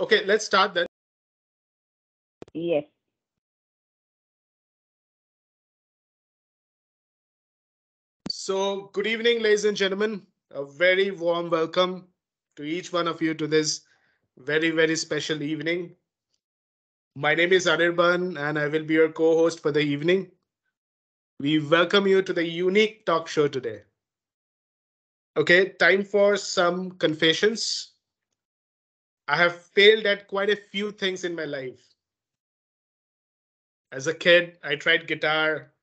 Okay, let's start then. Yes. So, good evening, ladies and gentlemen. A very warm welcome to each one of you to this very special evening. My name is Anirban, and I will be your co host for the evening. We welcome you to the unique talk show today. Okay, time for some confessions. I have failed at quite a few things in my life. As a kid, I tried guitar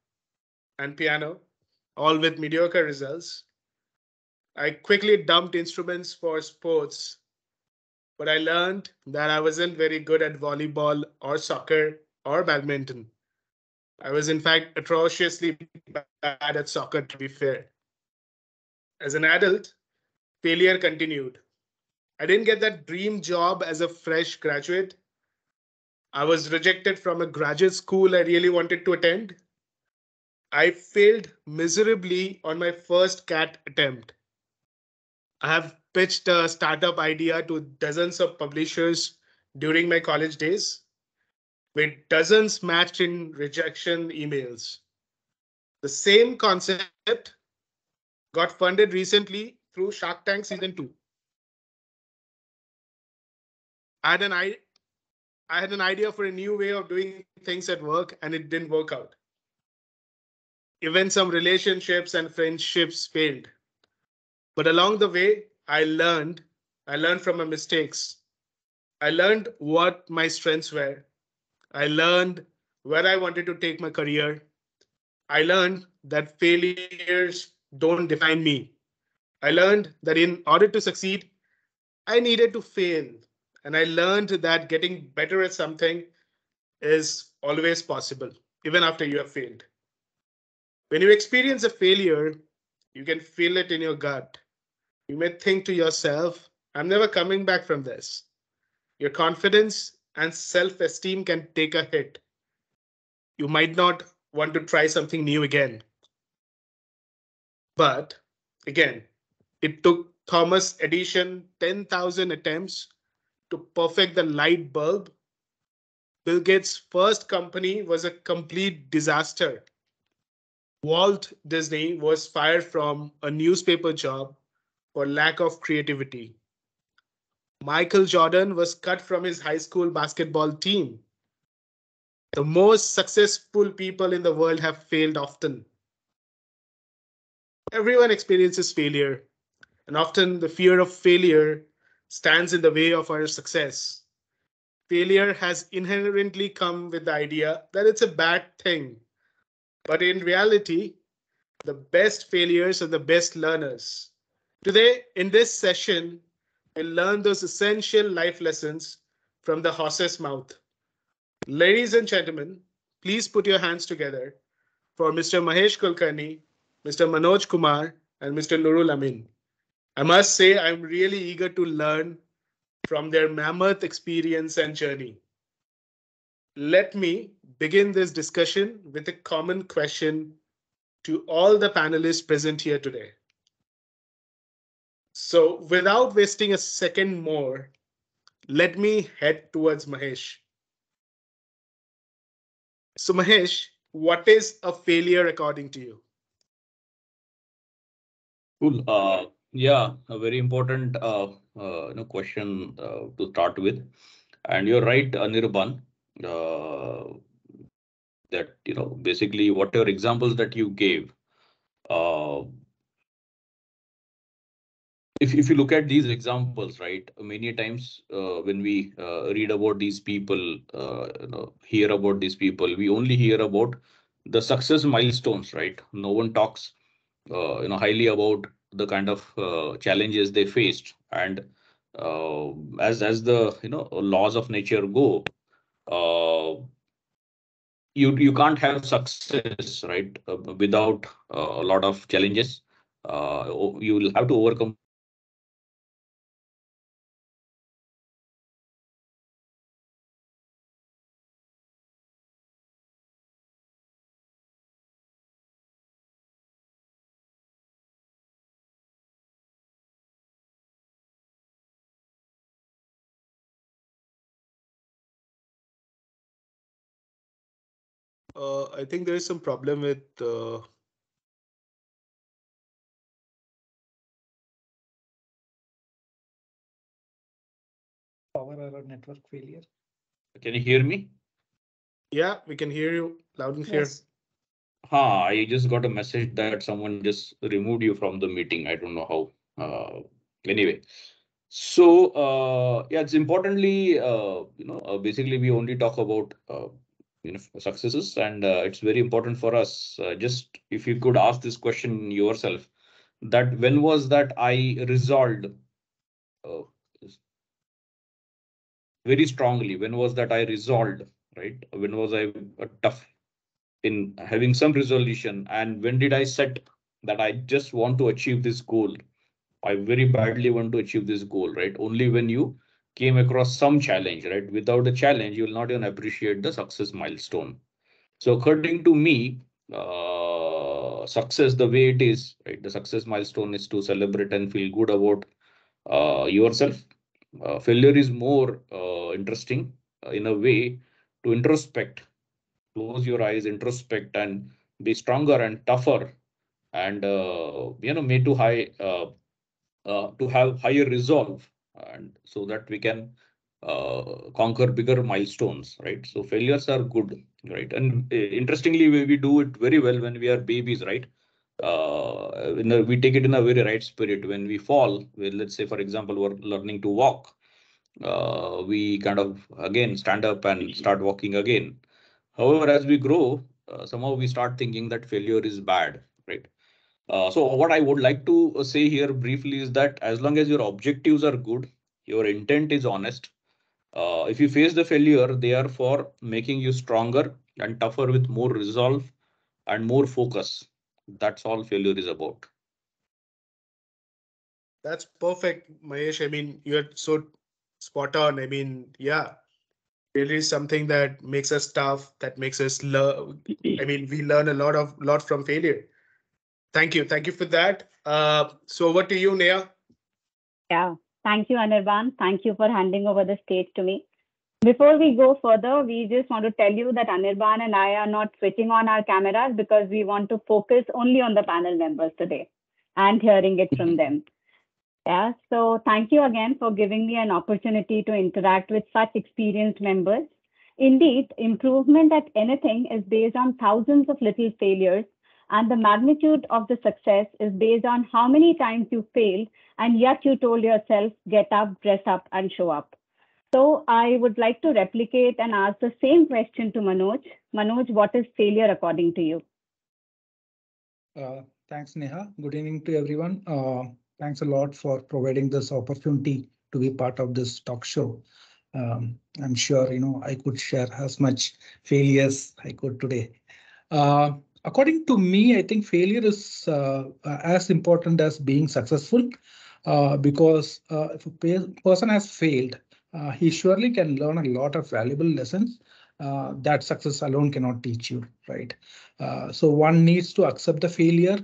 and piano, all with mediocre results. I quickly dumped instruments for sports, but I learned that I wasn't very good at volleyball or soccer or badminton. I was, in fact, atrociously bad at soccer, to be fair. As an adult, failure continued. I didn't get that dream job as a fresh graduate. I was rejected from a graduate school I really wanted to attend. I failed miserably on my first CAT attempt. I have pitched a startup idea to dozens of publishers during my college days, with dozens matched in rejection emails. The same concept got funded recently through Shark Tank season 2. I had an I, I had an idea for a new way of doing things at work and it didn't work out. Even some relationships and friendships failed. But along the way, I learned from my mistakes. I learned what my strengths were. I learned where I wanted to take my career. I learned that failures don't define me. I learned that in order to succeed, I needed to fail. And I learned that getting better at something is always possible, even after you have failed. When you experience a failure, you can feel it in your gut. You may think to yourself, I'm never coming back from this. Your confidence and self esteem can take a hit. You might not want to try something new again. But again, it took Thomas Edison 10,000 attempts to perfect the light bulb. Bill Gates' first company was a complete disaster. Walt Disney was fired from a newspaper job for lack of creativity. Michael Jordan was cut from his high school basketball team. The most successful people in the world have failed often. Everyone experiences failure, and often the fear of failure stands in the way of our success. Failure has inherently come with the idea that it's a bad thing, but in reality, the best failures are the best learners. Today, in this session, we'll learn those essential life lessons from the horse's mouth. Ladies and gentlemen, please put your hands together for Mr. Mahesh Kulkarni, Mr. Manoj Kumar, and Mr. Nurul Amin. I must say, I'm really eager to learn from their mammoth experience and journey. Let me begin this discussion with a common question to all the panelists present here today. So, without wasting a second more, let me head towards Mahesh. So, Mahesh, what is a failure according to you? Cool. Yeah, a very important question to start with. And you're right, Anirban, uh, that basically whatever examples that you gave. Uh, if you look at these examples, right, many times when we read about these people, hear about these people, we only hear about the success milestones, right? No one talks highly about the kind of challenges they faced. And as the laws of nature go, uh, you can't have success, right, without a lot of challenges. You will have to overcome challenges, and I think there is some problem with. Power error, network failure. Can you hear me? Yeah, we can hear you loud and clear. Yes. I just got a message that someone just removed you from the meeting. I don't know how. Anyway, so yeah, it's importantly, basically we only talk about successes, and it's very important for us. Just if you could ask this question yourself, that when was that I resolved uh, very strongly? When was that I resolved, right? When was I tough in having some resolution, and when did I set that I just want to achieve this goal? I very badly want to achieve this goal, right? Only when you came across some challenge, right? Without a challenge, you will not even appreciate the success milestone. So according to me, success, the way it is, right? The success milestone is to celebrate and feel good about yourself. Failure is more interesting in a way to introspect, close your eyes, introspect, and be stronger and tougher, and may to have higher resolve, and so that we can conquer bigger milestones, right? So failures are good, right? And interestingly, we do it very well when we are babies, right? We take it in a very right spirit. When we fall, let's say for example we're learning to walk, we kind of again stand up and start walking again. However, as we grow, somehow we start thinking that failure is bad, right? So what I would like to say here briefly is that as long as your objectives are good, your intent is honest, if you face the failure, they are for making you stronger and tougher with more resolve and more focus. That's all failure is about. That's perfect, Mahesh. I mean, you're so spot on. I mean, yeah, failure is something that makes us tough, that makes us learn. I mean, we learn a lot from failure. Thank you for that. So over to you, Neha. Yeah. Thank you, Anirban. Thank you for handing over the stage to me. Before we go further, we just want to tell you that Anirban and I are not switching on our cameras because we want to focus only on the panel members today and hearing it from them. Yeah, so thank you again for giving me an opportunity to interact with such experienced members. Indeed, improvement at anything is based on thousands of little failures, and the magnitude of the success is based on how many times you failed and yet you told yourself, get up, dress up, and show up. So I would like to replicate and ask the same question to Manoj. Manoj, what is failure according to you? Thanks, Neha. Good evening to everyone. Thanks a lot for providing this opportunity to be part of this talk show. I'm sure I could share as much failures I could today. According to me, I think failure is as important as being successful, because if a person has failed, he surely can learn a lot of valuable lessons that success alone cannot teach you, right? So one needs to accept the failure,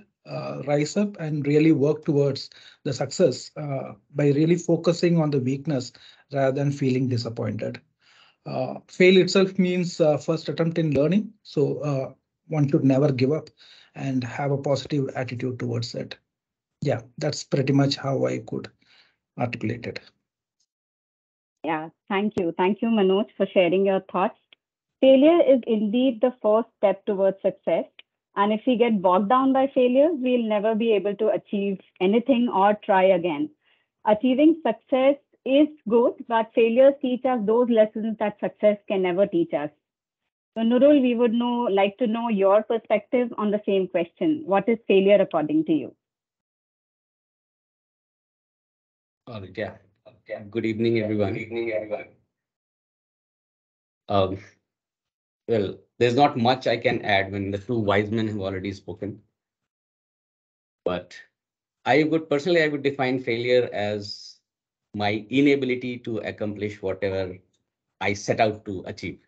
rise up, and really work towards the success by really focusing on the weakness rather than feeling disappointed. Fail itself means first attempt in learning. So one should never give up and have a positive attitude towards it. Yeah, that's pretty much how I could articulate it. Yeah, thank you. Thank you, Manoj, for sharing your thoughts. Failure is indeed the first step towards success. And if we get bogged down by failure, we'll never be able to achieve anything or try again. Achieving success is good, but failures teach us those lessons that success can never teach us. So, Nurul, we would like to know your perspective on the same question. What is failure according to you? Yeah. Good evening, everyone. Um, well, there's not much I can add when the two wise men have already spoken. But I would define failure as my inability to accomplish whatever I set out to achieve.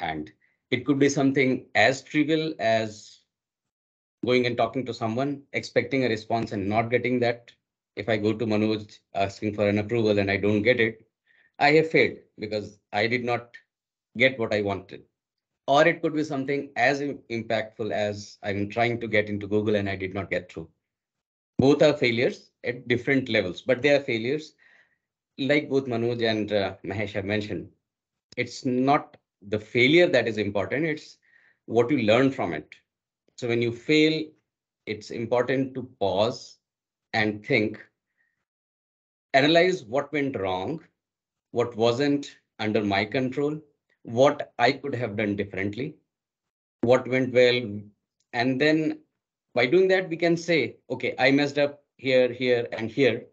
And it could be something as trivial as going and talking to someone, expecting a response and not getting that. If I go to Manoj asking for an approval and I don't get it, I have failed because I did not get what I wanted. or it could be something as impactful as I'm trying to get into Google and I did not get through. Both are failures at different levels, but they are failures. Like both Manoj and Mahesh have mentioned, it's not the failure that is important, it's what you learn from it. So when you fail, it's important to pause and think, analyze what went wrong, what wasn't under my control, what I could have done differently, what went well. And then by doing that, we can say, okay, I messed up here, here, and here.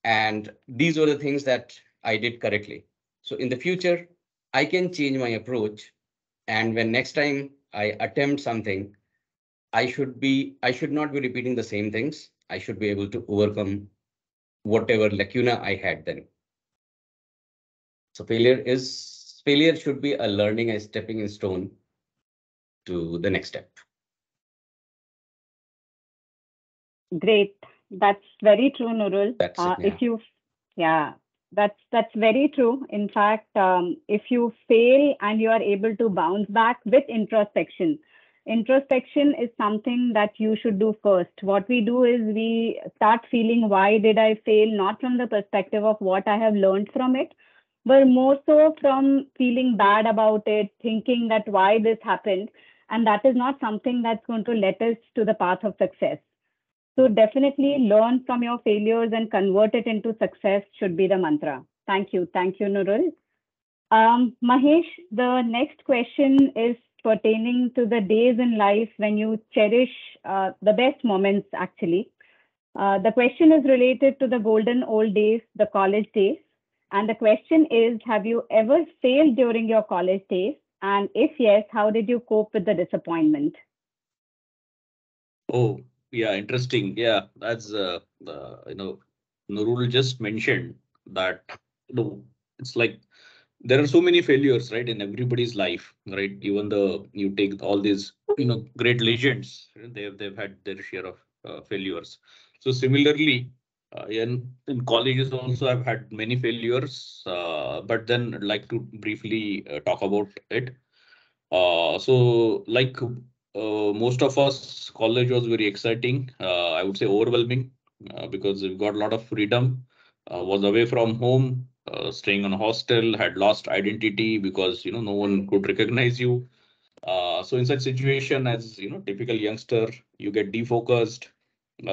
And these were the things that I did correctly. So in the future, I can change my approach. And when next time I attempt something, I should not be repeating the same things. I should be able to overcome whatever lacuna I had then. So failure should be a learning, a stepping stone to the next step. Great. That's very true, Nurul. That's it. If you, yeah, that's very true. In fact, if you fail and you are able to bounce back with introspection, introspection is something that you should do first. What we do is we start feeling, why did I fail? Not from the perspective of what I have learned from it, but more so from feeling bad about it, thinking that why this happened. And that is not something that's going to let us to the path of success. So definitely learn from your failures and convert it into success should be the mantra. Thank you. Thank you, Nurul. Mahesh, the next question is pertaining to the days in life when you cherish the best moments, actually. The question is related to the golden old days, the college days. And the question is, have you ever failed during your college days? And if yes, how did you cope with the disappointment? Oh, yeah, interesting. Yeah, that's Nurul just mentioned that it's like there are so many failures, right, in everybody's life, right? Even the you take all these great legends, they've had their share of failures. So similarly, in colleges also I've had many failures, but then I'd like to briefly talk about it. So like most of us, college was very exciting. I would say overwhelming because we got a lot of freedom. Was away from home, staying on a hostel, had lost identity because no one could recognize you. So in such situation, as typical youngster, you get defocused.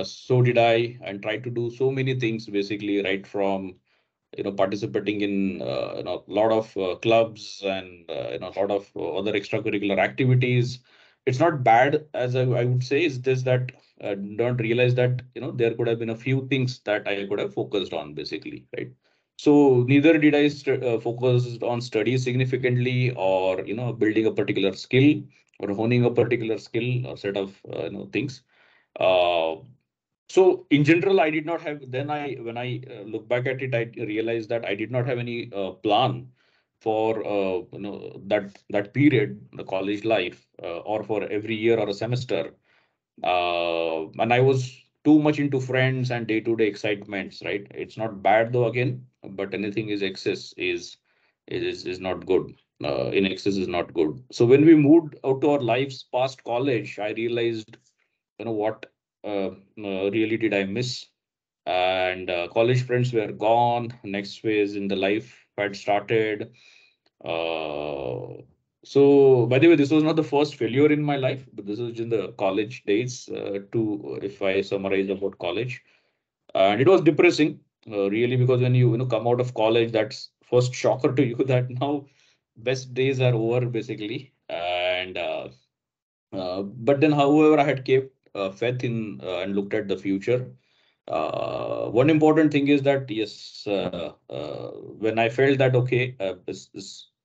So did I, and tried to do so many things basically, right from participating in a lot of clubs and a lot of other extracurricular activities. It's not bad, as I would say. Is this that don't realize that there could have been a few things that I could have focused on basically, right? So neither did I focus on studies significantly, or building a particular skill, or honing a particular skill or set of things. uh, so in general, I did not have. Then when I look back at it, I realized that I did not have any plan for that period, the college life, or for every year or a semester. And I was too much into friends and day-to-day excitements. Right? It's not bad though again, but anything is excess is not good. In excess is not good. So when we moved out to our lives past college, I realized what really did I miss? And college friends were gone. Next phase in the life had started. Uh, so, by the way, this was not the first failure in my life, but this was in the college days. If I summarize about college, and it was depressing, really, because when you come out of college, that's first shocker to you that now best days are over, basically, and but then, however, I had kept faith in and looked at the future. One important thing is that yes, when I felt that okay,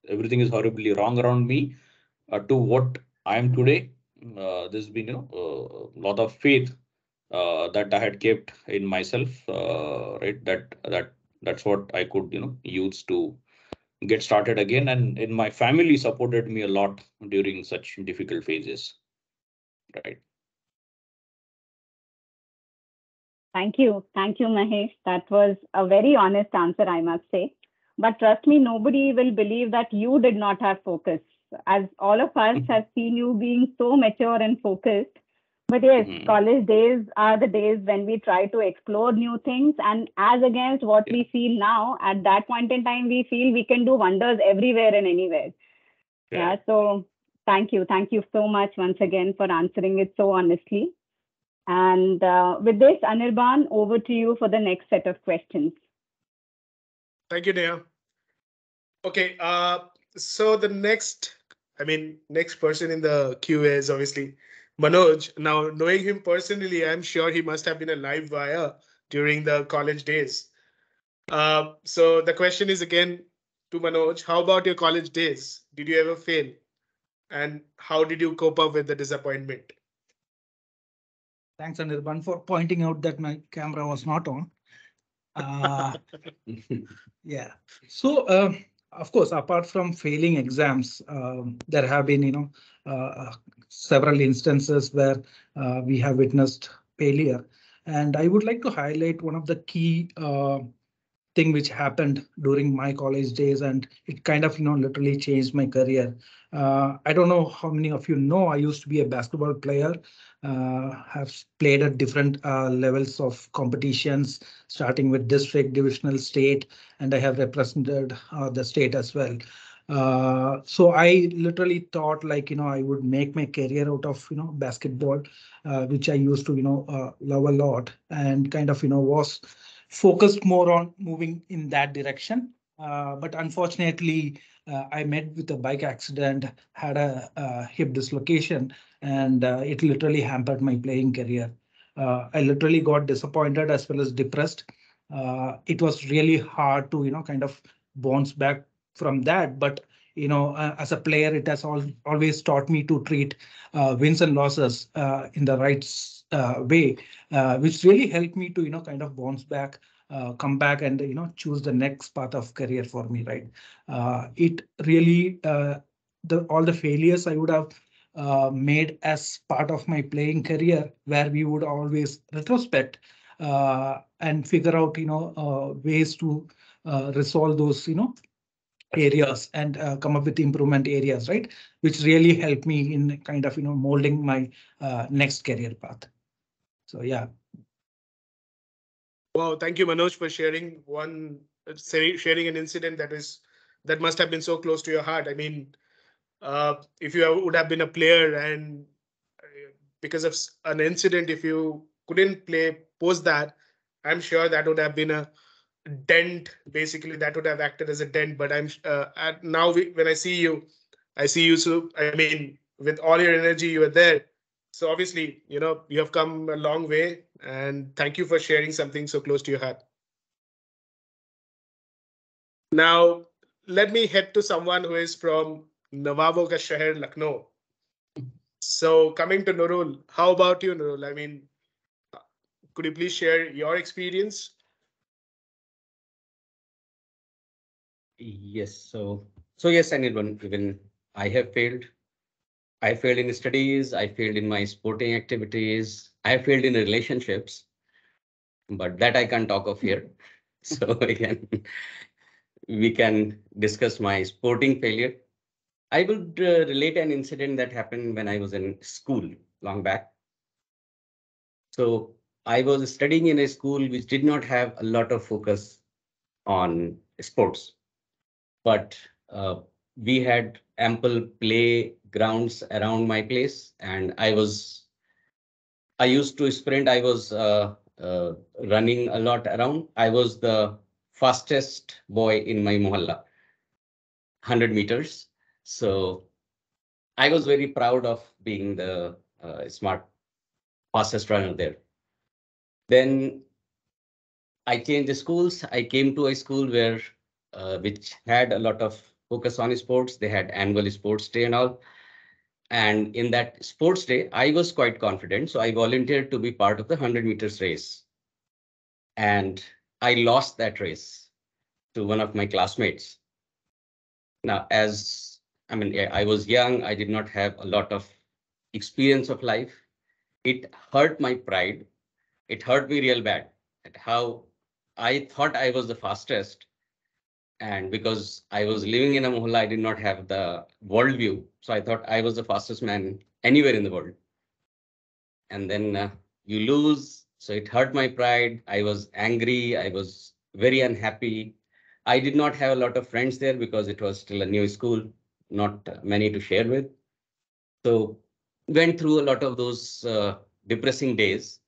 everything is horribly wrong around me, to what I am today, there's been a lot of faith that I had kept in myself. Right, that's what I could use to get started again, and in my family supported me a lot during such difficult phases. Right. Thank you. Thank you, Mahesh. That was a very honest answer, I must say. But trust me, nobody will believe that you did not have focus. as all of us have seen you being so mature and focused. But yes, college days are the days when we try to explore new things. And as against what we feel now, at that point in time, we feel we can do wonders everywhere and anywhere. Yeah. So thank you. Thank you so much once again for answering it so honestly. And with this, Anirban, over to you for the next set of questions. Thank you, Neha. Okay, so the next person in the queue is obviously Manoj. Now, knowing him personally, I'm sure he must have been a live wire during the college days. So the question is again to Manoj, how about your college days? Did you ever fail? And how did you cope up with the disappointment? Thanks, Anirban, for pointing out that my camera was not on. Yeah. So, of course, apart from failing exams, there have been, several instances where we have witnessed failure. And I would like to highlight one of the key thing which happened during my college days, and it kind of literally changed my career. I don't know how many of you know, I used to be a basketball player, have played at different levels of competitions, starting with district, divisional, state, and I have represented the state as well. So I literally thought like I would make my career out of basketball, which I used to love a lot, and kind of was focused more on moving in that direction. But unfortunately, I met with a bike accident, had a hip dislocation, and it literally hampered my playing career. I literally got disappointed as well as depressed. It was really hard to, kind of bounce back from that. But, as a player, it has always taught me to treat wins and losses in the right way, which really helped me to, kind of bounce back, come back and, choose the next path of career for me, right? It really, all the failures I would have made as part of my playing career, where we would always retrospect and figure out, ways to resolve those, areas and come up with improvement areas, right? Which really helped me in kind of, molding my next career path. So, yeah. Wow, thank you, Manoj, for sharing an incident that must have been so close to your heart. I mean, if you would have been a player and because of an incident, if you couldn't play post that, I'm sure that would have been a dent. Basically, that would have acted as a dent. But now when I see you. So I mean, with all your energy, you are there. So obviously, you have come a long way, and thank you for sharing something so close to your heart. Now, let me head to someone who is from Nawabo ka Shahar, Lucknow. So coming to Nurul, how about you, Nurul? I mean, could you please share your experience? Yes. So yes, I need one. Even I have failed. I failed in studies. I failed in my sporting activities. I failed in relationships, but that I can't talk of here. So again, we can discuss my sporting failure. I would relate an incident that happened when I was in school long back. So I was studying in a school which did not have a lot of focus on sports, but we had ample playgrounds around my place, and I used to sprint. I was running a lot around. I was the fastest boy in my mohalla, 100 meters. So I was very proud of being the smart fastest runner there. Then I changed the schools. I came to a school where which had a lot of focus on sports. They had annual sports day and all. And in that sports day, I was quite confident. So I volunteered to be part of the 100 meters race. And I lost that race to one of my classmates. Now, I was young, I did not have a lot of experience of life. It hurt my pride. It hurt me real bad at how I thought I was the fastest. And because I was living in a mohalla, I did not have the world view. So I thought I was the fastest man anywhere in the world. And then you lose. So it hurt my pride. I was angry. I was very unhappy. I did not have a lot of friends there because it was still a new school, not many to share with. So went through a lot of those depressing days.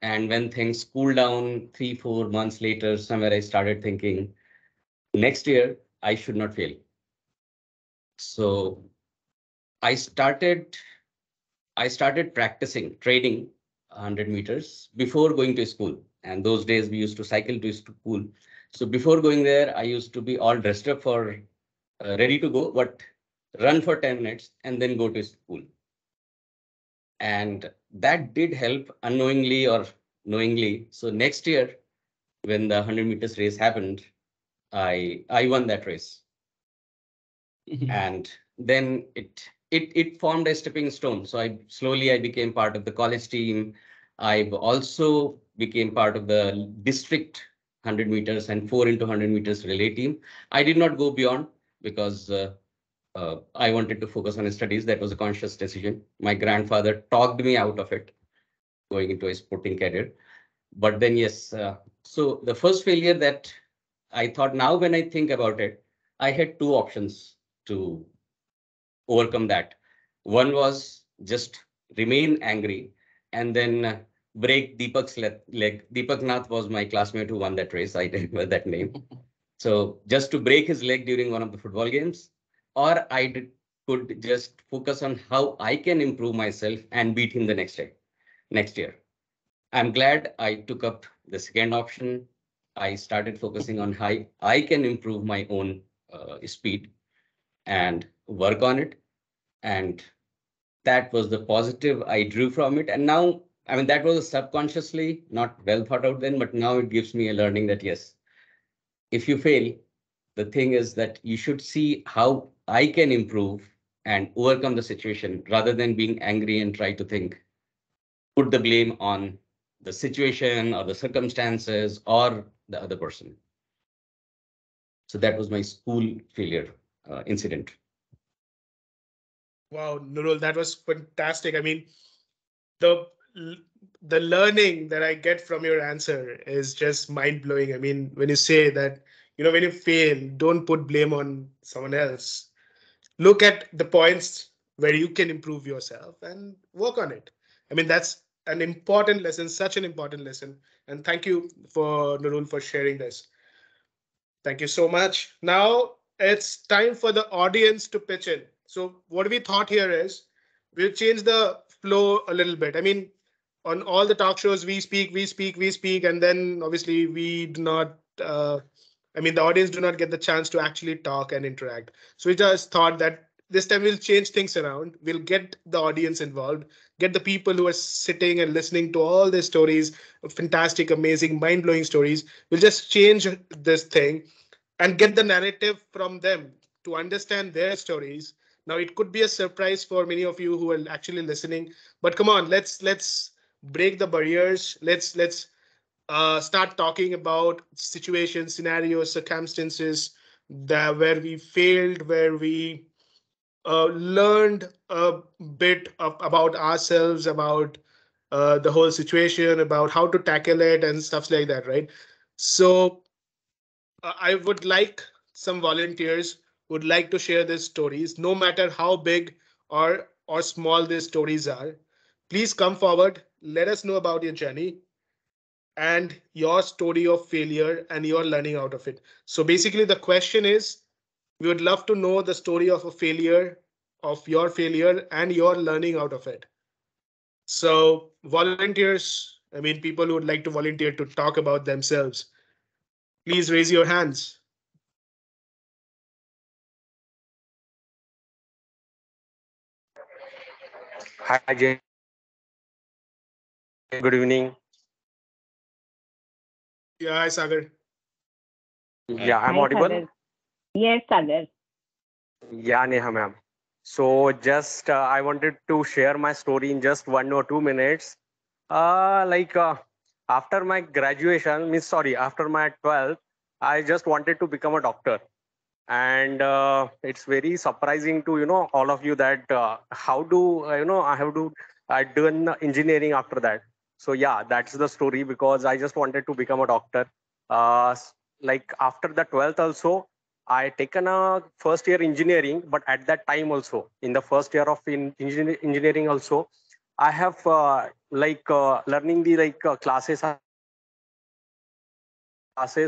And when things cooled down 3, 4 months later, somewhere I started thinking, next year I should not fail. So I started practicing training 100 meters before going to school. And those days we used to cycle to school. So before going there, I used to be all dressed up for ready to go, but run for 10 minutes and then go to school. And that did help unknowingly or knowingly. So next year, when the 100 meters race happened, I won that race. And then it formed a stepping stone. So I became part of the college team. I've also became part of the district 100 meters and 4 into 100 meters relay team. I did not go beyond because I wanted to focus on studies. That was a conscious decision. My grandfather talked me out of it, going into a sporting career. But then, yes, so the first failure that I thought, now when I think about it, I had two options to overcome that. One was just remain angry and then break Deepak's leg. Deepak Nath was my classmate who won that race. I remember that name. So just to break his leg during one of the football games, or could just focus on how I can improve myself and beat him the next year. I'm glad I took up the second option. I started focusing on how I can improve my own speed and work on it. And that was the positive I drew from it. And now, I mean, that was subconsciously not well thought out then, but now it gives me a learning that yes, if you fail, the thing is that you should see how I can improve and overcome the situation rather than being angry and try to think, put the blame on the situation or the circumstances or the other person. So that was my school failure incident. Wow, Nurul, that was fantastic. I mean, the the learning that I get from your answer is just mind blowing. I mean, when you say that, when you fail, don't put blame on someone else. Look at the points where you can improve yourself and work on it. I mean, that's an important lesson, such an important lesson. And thank you for Nurul for sharing this. Thank you so much. Now it's time for the audience to pitch in. So what we thought here is we'll change the flow a little bit. I mean, on all the talk shows, we speak, and then obviously we do not. I mean, the audience do not get the chance to actually talk and interact. So we just thought that this time we'll change things around. We'll get the audience involved, get the people who are sitting and listening to all these stories, fantastic, amazing, mind blowing stories. We'll just change this thing and get the narrative from them to understand their stories. Now it could be a surprise for many of you who are actually listening, but come on, let's break the barriers. Let's start talking about situations, scenarios, circumstances that where we failed, where we learned a bit about ourselves, about the whole situation, about how to tackle it and stuff like that, right? So I would like some volunteers would like to share their stories, no matter how big or small these stories are. Please come forward. Let us know about your journey and your story of failure and your learning out of it. So basically, the question is, we would love to know the story of a failure, of your failure and your learning out of it. So volunteers, I mean, people who would like to volunteer to talk about themselves, please raise your hands. Hi, Jay. Good evening. Yeah, hi, Sagar. Yeah, I'm Hi, audible. Sagar. Yes, Sagar. Yeah, Neha ma'am. So just I wanted to share my story in just 1 or 2 minutes. Like after my graduation, means sorry, after my 12th, I just wanted to become a doctor. And it's very surprising to all of you that how do I have to I done engineering after that. So yeah, that's the story, because I just wanted to become a doctor. Like after the 12th also, I taken a first year engineering, but at that time also, in the first year of engineering also, I have learning the classes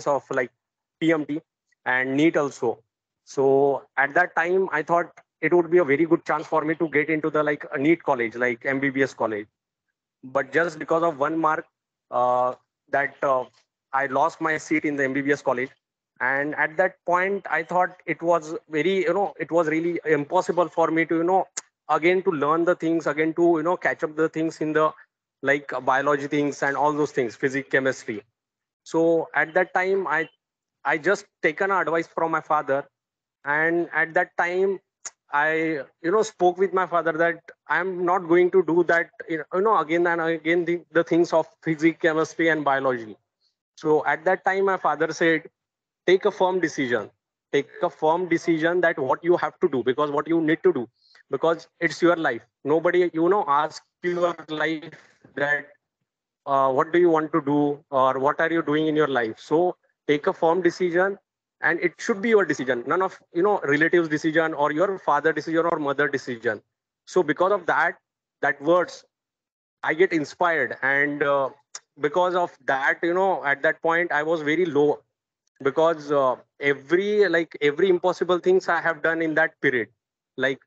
of like PMT and NEET also. So at that time, I thought it would be a very good chance for me to get into the like a NEET college, like MBBS college. But just because of one mark, that I lost my seat in the MBBS college. And at that point, I thought it was very, it was really impossible for me to, again to learn the things, again to, catch up the things in the like biology things and all those things, physics, chemistry. So at that time, I just taken advice from my father, and at that time, I spoke with my father that I'm not going to do that again and again the things of physics, chemistry, and biology. So at that time, my father said, take a firm decision. Take a firm decision that what you have to do, because what you need to do, because it's your life. Nobody ask your life that what do you want to do or what are you doing in your life. So take a firm decision, and it should be your decision, none of relatives decision or your father decision or mother decision. So because of that words, I get inspired, and because of that, at that point I was very low, because every impossible things I have done in that period, like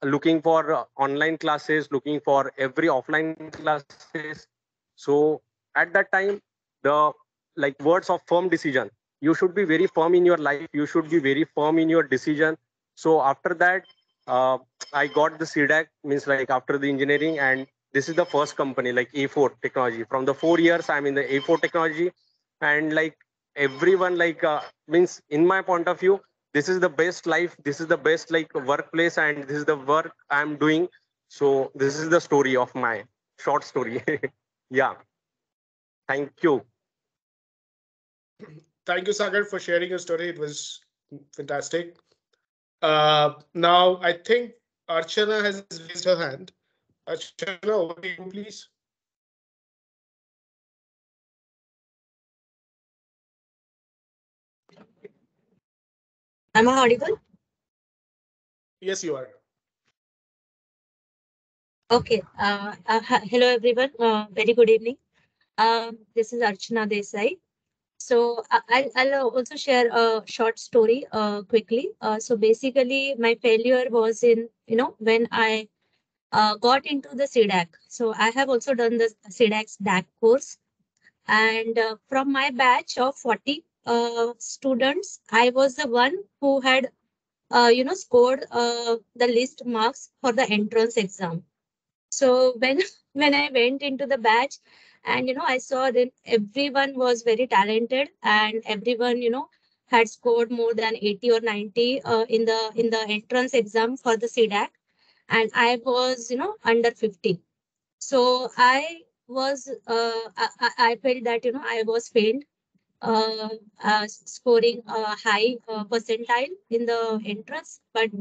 looking for online classes, looking for every offline classes. So at that time, the like words of firm decision, you should be very firm in your life, you should be very firm in your decision. So after that, uh, I got the CDAC, means like after the engineering, and this is the first company like A4 technology. From the 4 years I'm in the A4 technology, and like everyone means in my point of view, this is the best life, this is the best like workplace, and this is the work I'm doing. So this is the story of my short story. Yeah, thank you. Thank you, Sagar, for sharing your story. It was fantastic. Now, I think Archana has raised her hand. Archana, over to you, please. Am I audible? Yes, you are. Okay. Hello, everyone. Very good evening. This is Archana Desai. So I'll also share a short story quickly. So basically, my failure was in, when I got into the CDAC. So I have also done the CDAC's DAC course. And from my batch of 40 students, I was the one who had, scored the least marks for the entrance exam. So when when I went into the batch, and I saw that everyone was very talented, and everyone had scored more than 80 or 90 in the entrance exam for the CDAC, and I was under 50. So I was I felt that I was failed, scoring a high percentile in the entrance, but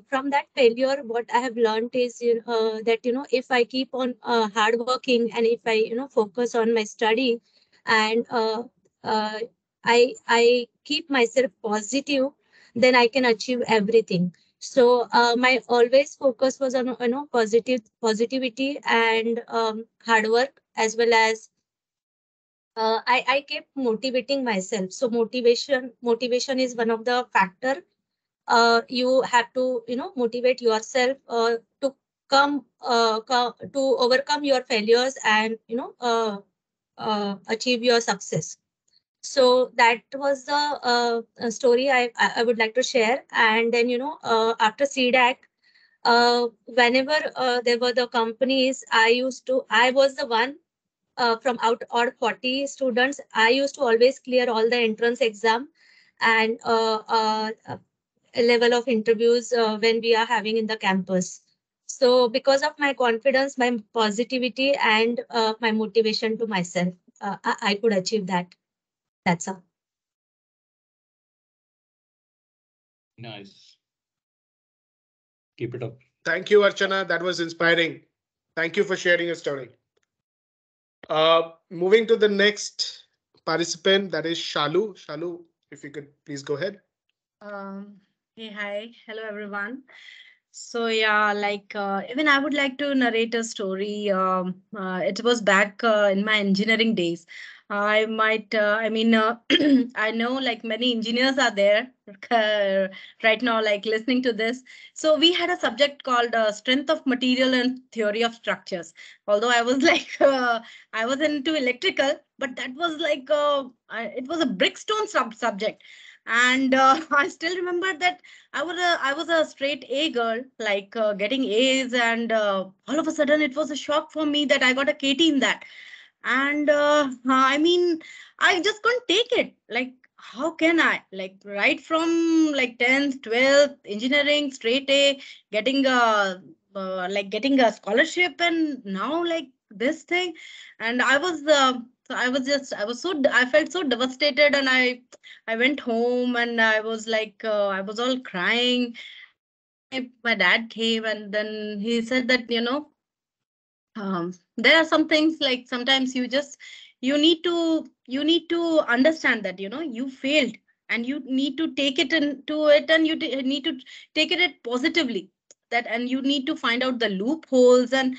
from that failure, what I have learned is that if I keep on hard working, and if I focus on my study, and uh, I keep myself positive, then I can achieve everything. So my always focus was on positivity and hard work, as well as I kept motivating myself. So motivation is one of the factor. You have to motivate yourself to to overcome your failures, and achieve your success. So that was the story I would like to share. And then after CDAC, whenever there were the companies, I was the one from out or 40 students, I used to always clear all the entrance exam and a level of interviews when we are having in the campus. So because of my confidence, my positivity, and my motivation to myself, I could achieve that. That's all. Nice. Keep it up. Thank you, Archana. That was inspiring. Thank you for sharing your story. Moving to the next participant, that is Shalu. Shalu, if you could please go ahead. Hey, hi. Hello, everyone. So yeah, even I would like to narrate a story. It was back in my engineering days. I know like many engineers are there right now, like listening to this. So we had a subject called Strength of Material and Theory of Structures. Although I was I was into electrical, but that was it was a brickstone subject. And I still remember that I was a straight A girl, getting A's, and all of a sudden it was a shock for me that I got a KT in that. And I just couldn't take it. Like, how can I, like, right from like 10th, 12th, engineering, straight A, getting getting a scholarship, and now like this thing. And I felt so devastated, and I went home, and I was all crying. And then my dad came, and then he said that, there are some things, like sometimes you need to understand that, you failed, and you need to take it into it, and need to take it positively, that, and you need to find out the loopholes, and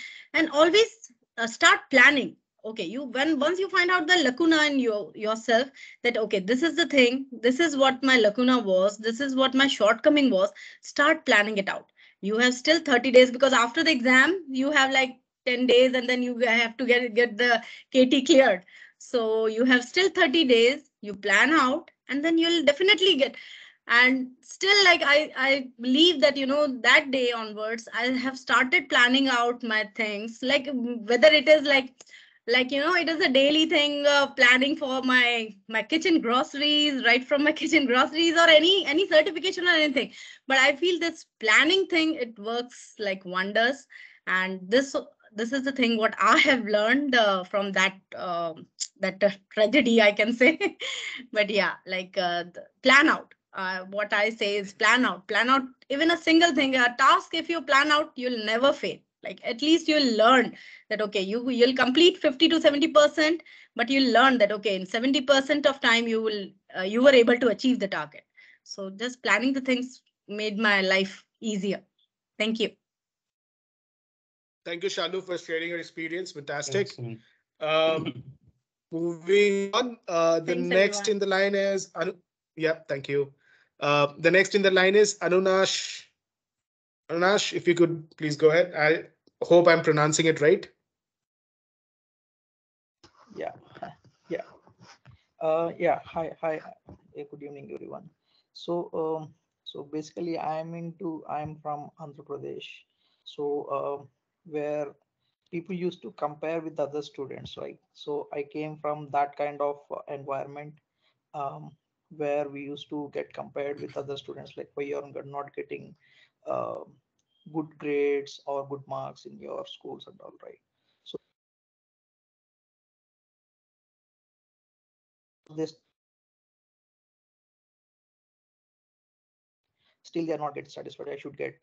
always start planning. Okay, you when once you find out the lacuna in yourself, that okay, this is the thing, this is what my lacuna was, this is what my shortcoming was, start planning it out. You have still 30 days, because after the exam you have like 10 days, and then you have to get the KT cleared. So you have still 30 days, you plan out, and then you'll definitely get. And still, like, I believe that, that day onwards, I have started planning out my things, like whether it is it is a daily thing, planning for my kitchen groceries, right from my kitchen groceries, or any certification or anything. But I feel this planning thing, it works like wonders. And this is the thing what I have learned from that tragedy, I can say. But yeah, plan out. What I say is plan out even a single thing, a task. If you plan out, you'll never fail. Like, at least you'll learn that, okay, you'll complete 50 to 70%, but you'll learn that, okay, in 70% of time you were able to achieve the target. So just planning the things made my life easier. Thank you. Thank you, Shalu, for sharing your experience. Fantastic. Excellent. Moving on, the Thanks, next in everyone. the line is yeah, thank you. The next in the line is Anunash. Anunash, if you could please go ahead. I hope I'm pronouncing it right. Yeah, yeah, yeah. Hi. Good evening, everyone. So basically, I'm from Andhra Pradesh. So, where people used to compare with other students, right? So I came from that kind of environment, um, where we used to get compared with other students, like why you're not getting uh, good grades or good marks in your schools and all, right? So this still they are not getting satisfied. I should get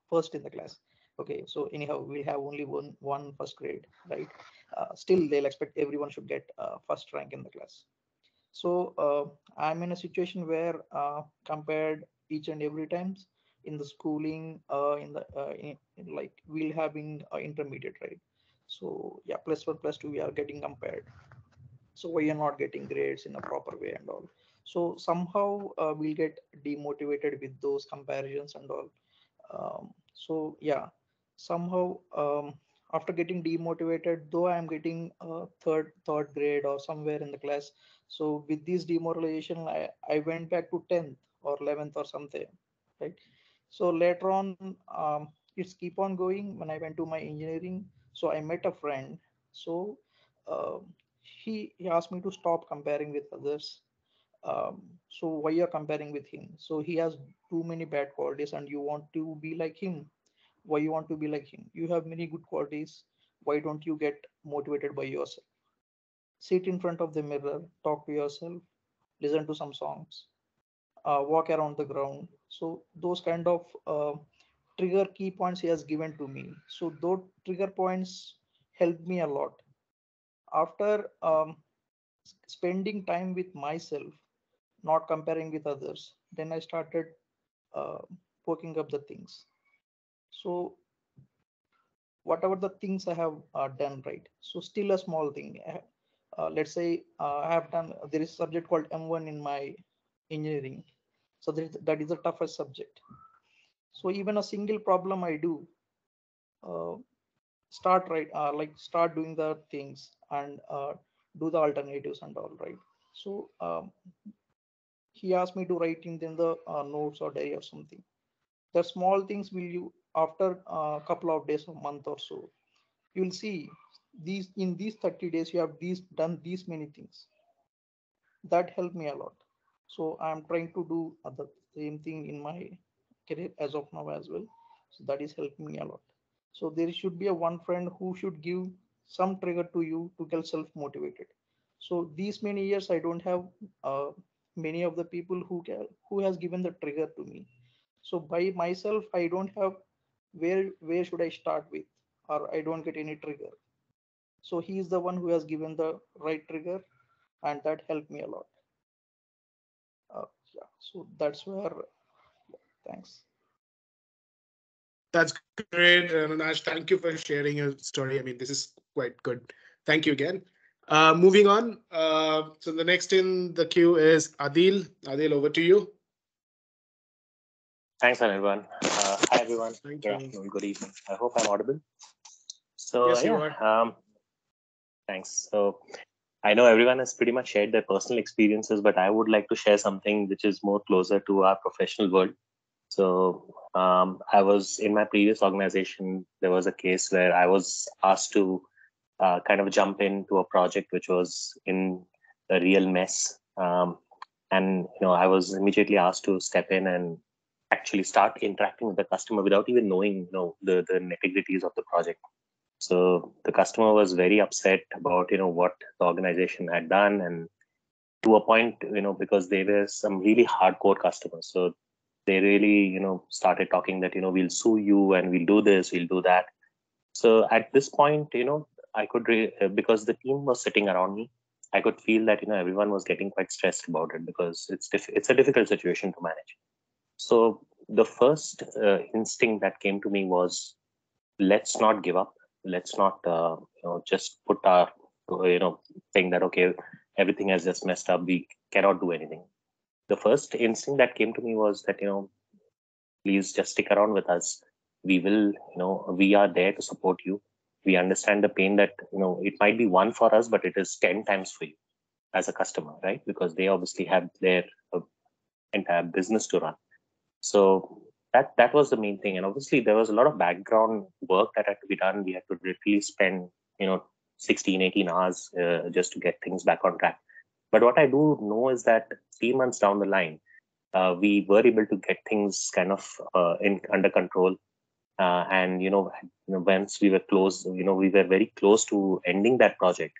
first in the class. Okay, so anyhow, we have only one first grade, right? Still, they'll expect everyone should get first rank in the class. So I'm in a situation where compared each and every times in the schooling, like we'll having intermediate, right? So yeah, plus one, plus two, we are getting compared. So why you're not getting grades in a proper way and all. So somehow we'll get demotivated with those comparisons and all. So yeah, somehow after getting demotivated, though I'm getting third grade or somewhere in the class. So with this demoralization, I went back to 10th or 11th or something, right? So later on, it's keep on going. When I went to my engineering, so I met a friend. So um he asked me to stop comparing with others. So why you're comparing with him? So he has too many bad qualities and you want to be like him. Why you want to be like him? You have many good qualities. Why don't you get motivated by yourself? Sit in front of the mirror, talk to yourself, listen to some songs, walk around the ground. So those kind of trigger key points he has given to me. So those trigger points helped me a lot. After spending time with myself, not comparing with others, then I started uh, poking up the things. So whatever the things I have done right, so still a small thing. Let's say I have done, there is a subject called M1 in my engineering. So that is the toughest subject. So even a single problem I do, uh, start right, start doing the things and do the alternatives and all right. So he asked me to write in the notes or diary or something. The small things will you after a couple of days, a month or so, you will see these in these 30 days you have these done these many things. That helped me a lot. So I'm trying to do the same thing in my career as of now as well. So that is helping me a lot. So there should be a one friend who should give some trigger to you to get self motivated. So these many years I don't have many of the people who has given the trigger to me. So by myself I don't have where should I start with, or I don't get any trigger. So he is the one who has given the right trigger, and that helped me a lot. Yeah, so that's where. Thanks. That's great, Nash. Thank you for sharing your story. I mean, this is quite good. Thank you again. Moving on. So the next in the queue is Adil. Adil, over to you. Thanks, everyone. Hi, everyone. Thank Good you. afternoon, good evening. I hope I'm audible. So, Yes, you yeah, are. thanks. So, I know everyone has pretty much shared their personal experiences, but I would like to share something which is more closer to our professional world. So, I was in my previous organization, there was a case where I was asked to kind of jump into a project which was in a real mess. And I was immediately asked to step in and actually start interacting with the customer without even knowing the nitty-gritties of the project. So the customer was very upset about what the organization had done, and to a point, because they were some really hardcore customers. So they really started talking that we'll sue you and we'll do this, we'll do that. So at this point, I could because the team was sitting around me, I could feel that everyone was getting quite stressed about it, because it's a difficult situation to manage. So the first instinct that came to me was, let's not give up. Let's not just put our saying that okay, everything has just messed up, we cannot do anything. The first instinct that came to me was that please just stick around with us. We will, we are there to support you. We understand the pain that it might be one for us, but it is 10 times for you as a customer, right? Because they obviously have their entire business to run. So that was the main thing. And obviously there was a lot of background work that had to be done. We had to literally spend 16 18 hours just to get things back on track. But what I do know is that 3 months down the line, we were able to get things kind of under control. And once we were close, we were very close to ending that project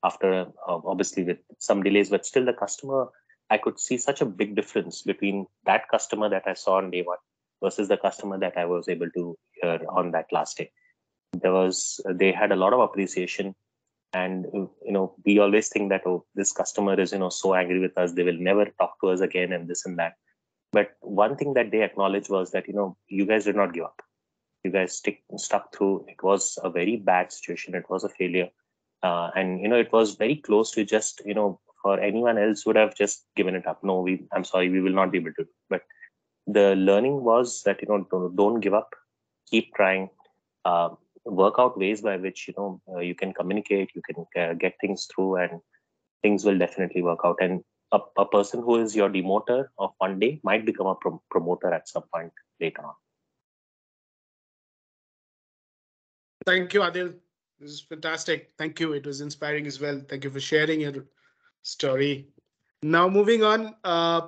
after obviously with some delays, but still the customer, I could see such a big difference between that customer that I saw on day one versus the customer that I was able to hear on that last day. They had a lot of appreciation. And we always think that, oh, this customer is so angry with us, they will never talk to us again, and this and that. But one thing that they acknowledged was that you guys did not give up. You guys stuck through. It was a very bad situation. It was a failure. And it was very close to just for anyone else would have just given it up. No, I'm sorry, we will not be able to. But the learning was that don't give up, keep trying, work out ways by which you can communicate, you can get things through, and things will definitely work out. And a person who is your demoter of one day might become a promoter at some point later on. Thank you, Adil. This is fantastic. Thank you. It was inspiring as well. Thank you for sharing your story. Now moving on.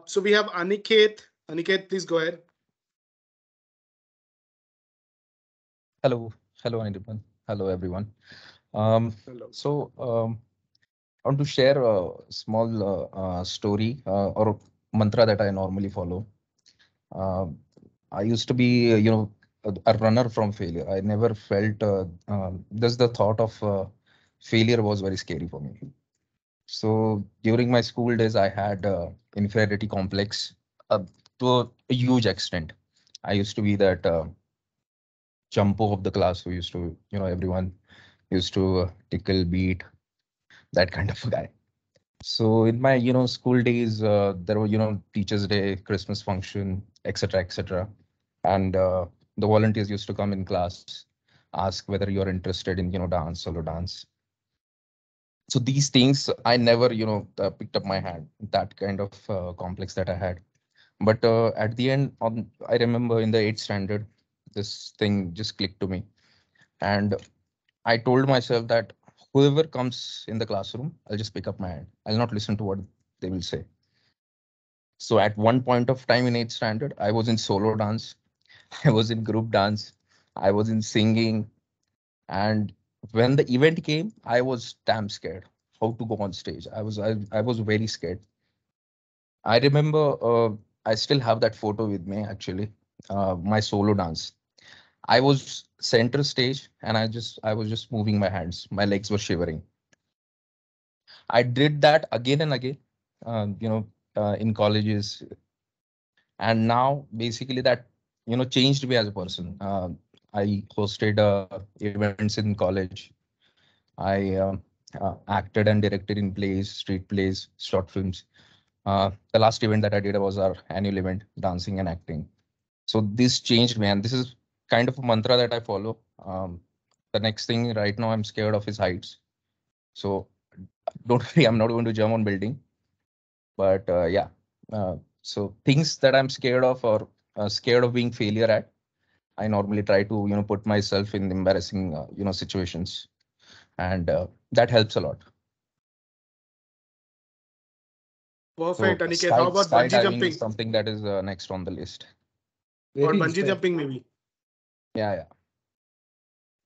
So we have Aniket. Aniket, please go ahead. Hello, hello Anirban. Hello everyone. Hello. So I want to share a small story or mantra that I normally follow. I used to be, a runner from failure. I never felt just the thought of failure was very scary for me. So during my school days, I had inferiority complex to a huge extent. I used to be that jumpo of the class who used to, everyone used to tickle, beat, that kind of a guy. So in my, school days, there were, Teachers' Day, Christmas function, etc., etc. And the volunteers used to come in class, ask whether you're interested in, dance, solo dance. So these things, I never, picked up my hand, that kind of complex that I had. But at the end, I remember in the 8th standard, this thing just clicked to me. And I told myself that whoever comes in the classroom, I'll just pick up my hand. I'll not listen to what they will say. So at one point of time in 8th standard, I was in solo dance, I was in group dance, I was in singing. And when the event came, I was damn scared how to go on stage. I was very scared. I remember I still have that photo with me actually, my solo dance. I was center stage and I was just moving my hands. My legs were shivering. I did that again and again, in colleges, and now basically that changed me as a person. I hosted events in college. I acted and directed in plays, street plays, short films. The last event that I did was our annual event, dancing and acting. So this changed me, and this is kind of a mantra that I follow. The next thing right now I'm scared of is heights. So don't worry, I'm not going to jump on building. But yeah, so things that I'm scared of or scared of being failure at, I normally try to put myself in embarrassing situations, and that helps a lot. So Perfect, Aniket. How about bungee skydiving jumping is something that is next on the list. or Very bungee inspiring. jumping maybe? Yeah,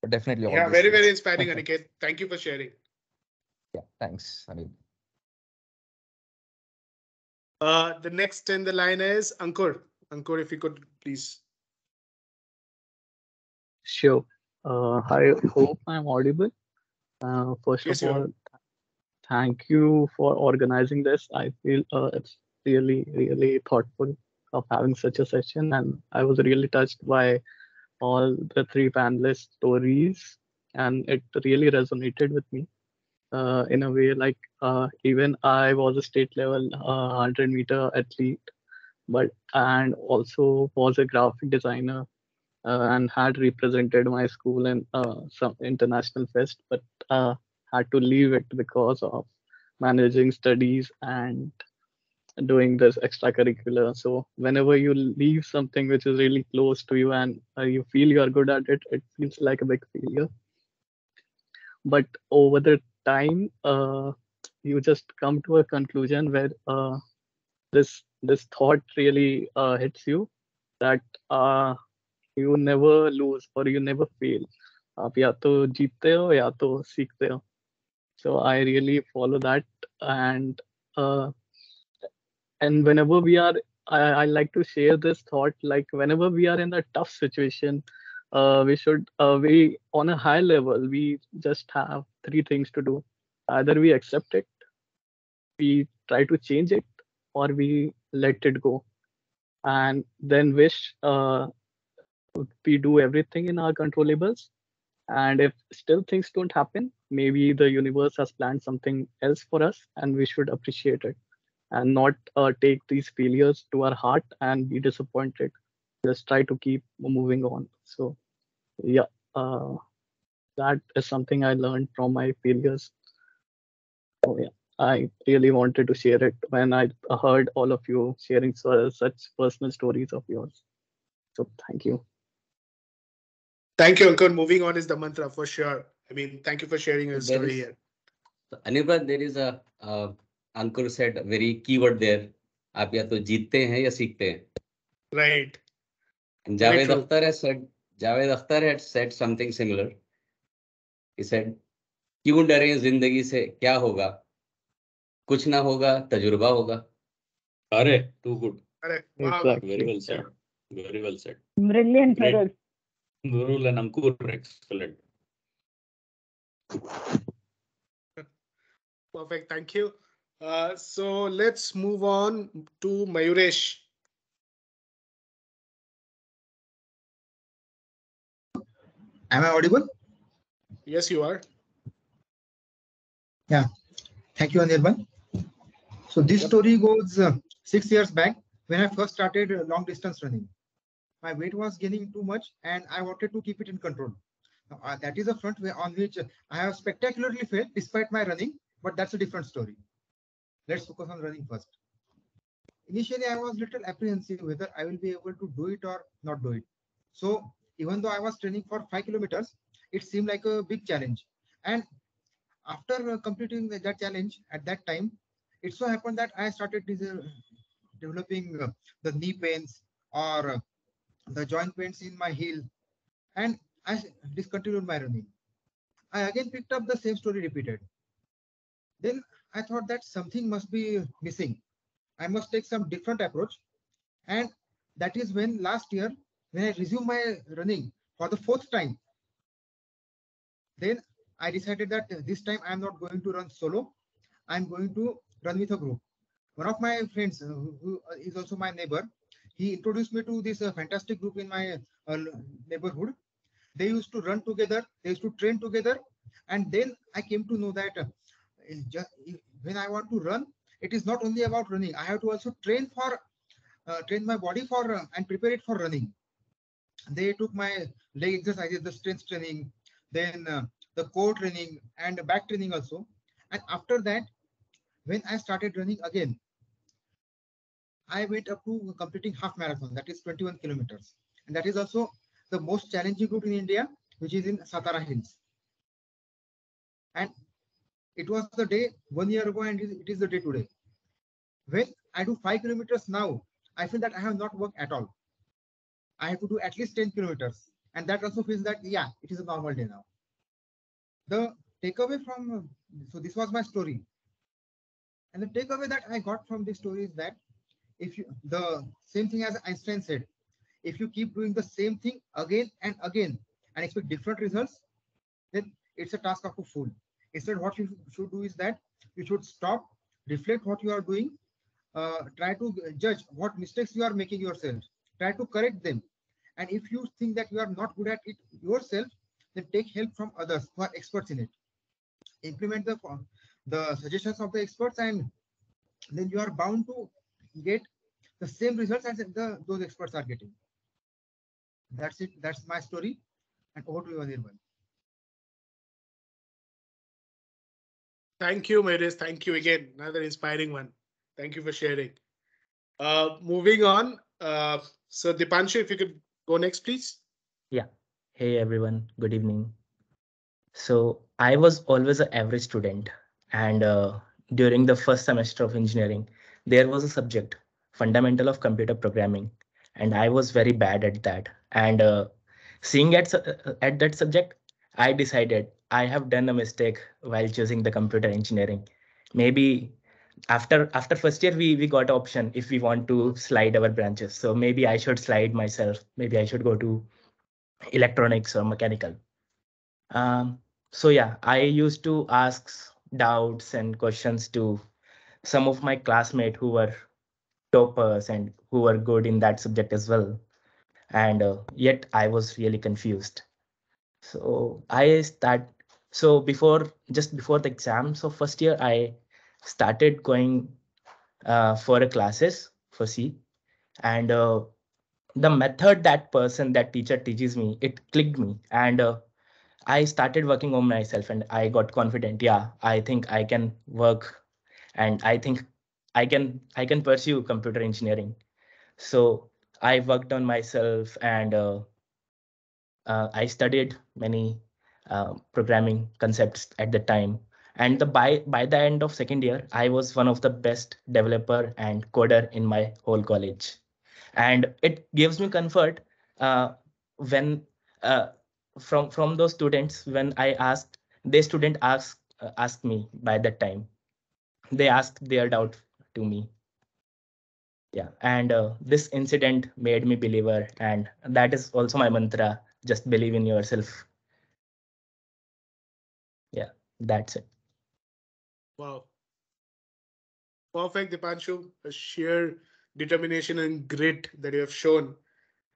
but definitely all Yeah, these very things. inspiring, Aniket. Thank you for sharing. Yeah, thanks, Anil. The next in the line is Ankur. Ankur, if you could please. Sure. I hope I'm audible. First of Yes, you are. all, thank you for organizing this. I feel it's really, really thoughtful of having such a session, and I was really touched by all the three panelists' stories, and it really resonated with me in a way. Like even I was a state level 100-meter athlete, but and also was a graphic designer and had represented my school in some international fest, but had to leave it because of managing studies and doing this extracurricular. So whenever you leave something which is really close to you and you feel you are good at it, it feels like a big failure. But over the time, you just come to a conclusion where this thought really hits you that you never lose or you never fail. आप या तो जीतते हो या तो सीखते हो. So I really follow that, and uh, whenever we are, I like to share this thought. Like whenever we are in a tough situation, we should we on a high level we just have three things to do. Either we accept it, we try to change it, or we let it go, and then wish we do everything in our controllables. And if still things don't happen, maybe the universe has planned something else for us and we should appreciate it and not take these failures to our heart and be disappointed. Just try to keep moving on. So, yeah, uh, that is something I learned from my failures. So, yeah, I really wanted to share it when I heard all of you sharing such personal stories of yours. So, thank you. Thank you, Ankur. Moving on is the mantra for sure. I mean, thank you for sharing your There story is here. Anirban, there is a Ankur said a very keyword there. आप या तो जीतते हैं या सीखते हैं. Right. And Very Javed true. Akhtar had said something similar. He said, क्यों डरें जिंदगी से क्या होगा, कुछ ना होगा तजुर्बा होगा. Arre, too good. Correct. Wow. Exactly. Very well said. Very well said. Brilliant, Great. Nurul. Nurul and Ankur, excellent. Perfect. Thank you. So let's move on to Mayuresh. Am I audible? Yes, you are. Yeah. Thank you, Anirban. So this story goes 6 years back when I first started long distance running. My weight was gaining too much and I wanted to keep it in control. Now, that is a front way on which I have spectacularly failed despite my running, but that's a different story. Let's focus on running first. Initially, I was a little apprehensive whether I will be able to do it or not do it. So even though I was training for 5 kilometers, it seemed like a big challenge. And after completing that challenge at that time, it so happened that I started developing the knee pains or the joint pains in my heel, and I discontinued my running. I again picked up the same story repeated. Then I thought that something must be missing. I must take some different approach. And that is when last year, when I resumed my running for the fourth time, then I decided that this time I'm not going to run solo. I'm going to run with a group. One of my friends, who is also my neighbor, he introduced me to this fantastic group in my neighborhood. They used to run together, they used to train together, and then I came to know that when I want to run, it is not only about running. I have to also train my body for and prepare it for running. They took my leg exercises, the strength training, then the core training and back training also. And after that, when I started running again, I went up to completing half marathon, that is 21 kilometers. And that is also the most challenging route in India, which is in Satara Hills. And it was the day 1 year ago, and it is the day today. When I do 5 kilometers now, I feel that I have not worked at all. I have to do at least 10 kilometers. And that also feels that, yeah, it is a normal day now. The takeaway from, so this was my story. And the takeaway that I got from this story is that if you, the same thing as Einstein said, if you keep doing the same thing again and again and expect different results, then it's a task of a fool. Instead, what you should do is that you should stop, reflect what you are doing, try to judge what mistakes you are making yourself, try to correct them. And if you think that you are not good at it yourself, then take help from others who are experts in it. Implement the suggestions of the experts, and then you are bound to get the same results as those experts are getting. That's it. That's my story. And over to you, Anirban. Thank you, Mayuresh. Thank you again. Another inspiring one. Thank you for sharing. Moving on. So Dipanshu, if you could go next, please. Yeah. Hey everyone. Good evening. So I was always an average student, and during the first semester of engineering, there was a subject, fundamental of computer programming, and I was very bad at that. And seeing at that subject, I decided I have done a mistake while choosing the computer engineering. Maybe after first year we got an option if we want to slide our branches. So maybe I should slide myself. Maybe I should go to electronics or mechanical. Um, so yeah, I used to ask doubts and questions to some of my classmates who were toppers and who were good in that subject as well. And yet I was really confused. So just before the exams of first year, I started going for a classes for C, and the method that teacher teaches me, it clicked me, and I started working on myself and I got confident. Yeah, I think I can work, and I think I can pursue computer engineering. So I worked on myself, and I studied many programming concepts at the time. And by the end of second year, I was one of the best developer and coder in my whole college. And it gives me comfort when uh, from those students, when I asked, they student asked me by that time, they asked their doubt to me. Yeah, and this incident made me believer, and that is also my mantra. Just believe in yourself. Yeah, that's it. Wow. Perfect, Dipanshu. A sheer determination and grit that you have shown.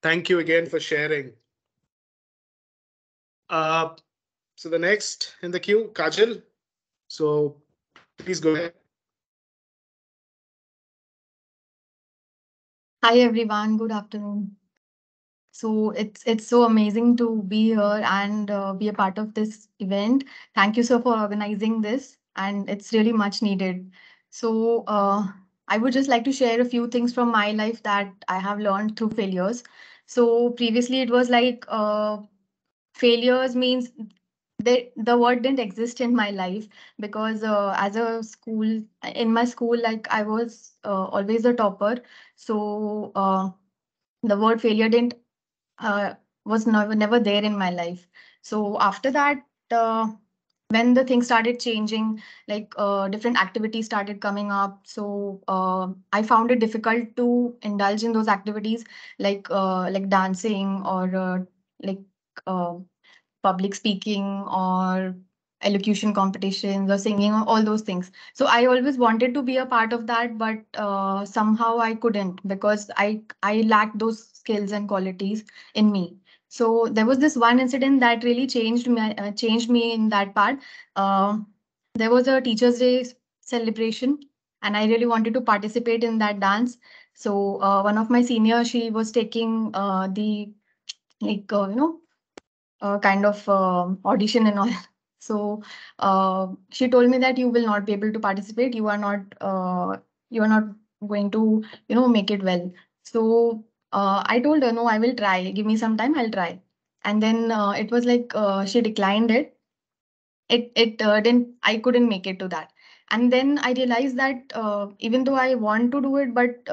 Thank you again for sharing. Uh, so the next in the queue, Kajal. So please go ahead. Hi everyone, good afternoon. So it's so amazing to be here and be a part of this event. Thank you so for organizing this, and it's really much needed. So I would just like to share a few things from my life that I have learned through failures. So previously it was like failures means the word didn't exist in my life because as a school in my school like I was always the topper. So the word failure didn't uh, was never there in my life. So after that, when the things started changing, like different activities started coming up, so I found it difficult to indulge in those activities like dancing or like uh, public speaking or elocution competitions or singing or all those things. So I always wanted to be a part of that, but somehow I couldn't because I lacked those skills and qualities in me. So there was this one incident that really changed me in that part. Uh, there was a Teachers' Day celebration, and I really wanted to participate in that dance. So one of my seniors, she was taking the like kind of audition and all. So she told me that you will not be able to participate. You are not going to make it well. So I told her no, I will try. Give me some time, I'll try. And then it was like she declined it. It didn't. I couldn't make it to that. And then I realized that even though I want to do it, but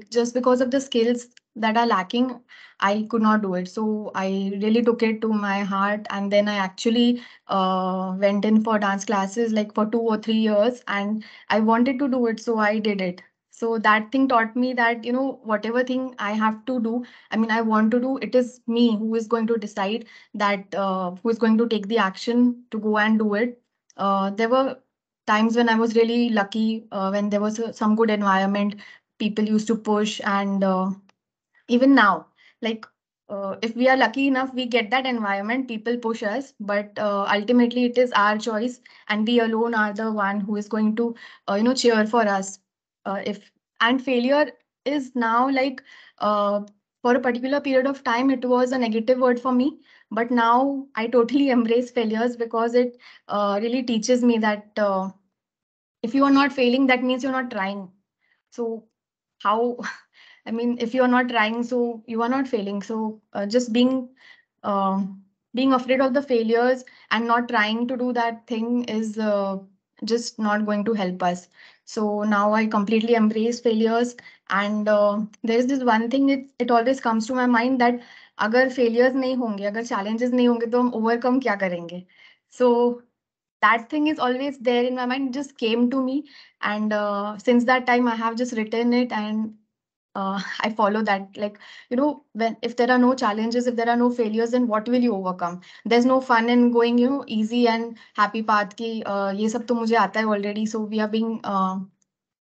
just because of the skills that are lacking, I could not do it. So I really took it to my heart, and then I actually went in for dance classes like for 2 or 3 years, and I wanted to do it, so I did it. So that thing taught me that whatever thing I have to do, I mean I want to do, it is me who is going to decide that who is going to take the action to go and do it. There were times when I was really lucky when there was some good environment. People used to push, and even now, like if we are lucky enough, we get that environment. People push us, but ultimately it is our choice, and we alone are the one who is going to cheer for us. If and failure is now like for a particular period of time it was a negative word for me, but now I totally embrace failures because it really teaches me that if you are not failing, that means you're not trying. So how I mean, if you're not trying, so you are not failing. So just being afraid of the failures and not trying to do that thing is just not going to help us. So now I completely embrace failures, and there is this one thing. It always comes to my mind that अगर failures नहीं होंगे, अगर challenges नहीं होंगे, तो हम overcome क्या करेंगे? So that thing is always there in my mind. It just came to me, and since that time I have just written it, and I follow that. Like, when if there are no challenges, if there are no failures, then what will you overcome? There's no fun in going, easy and happy path ki ye sab to mujhe aata hai already. So we are being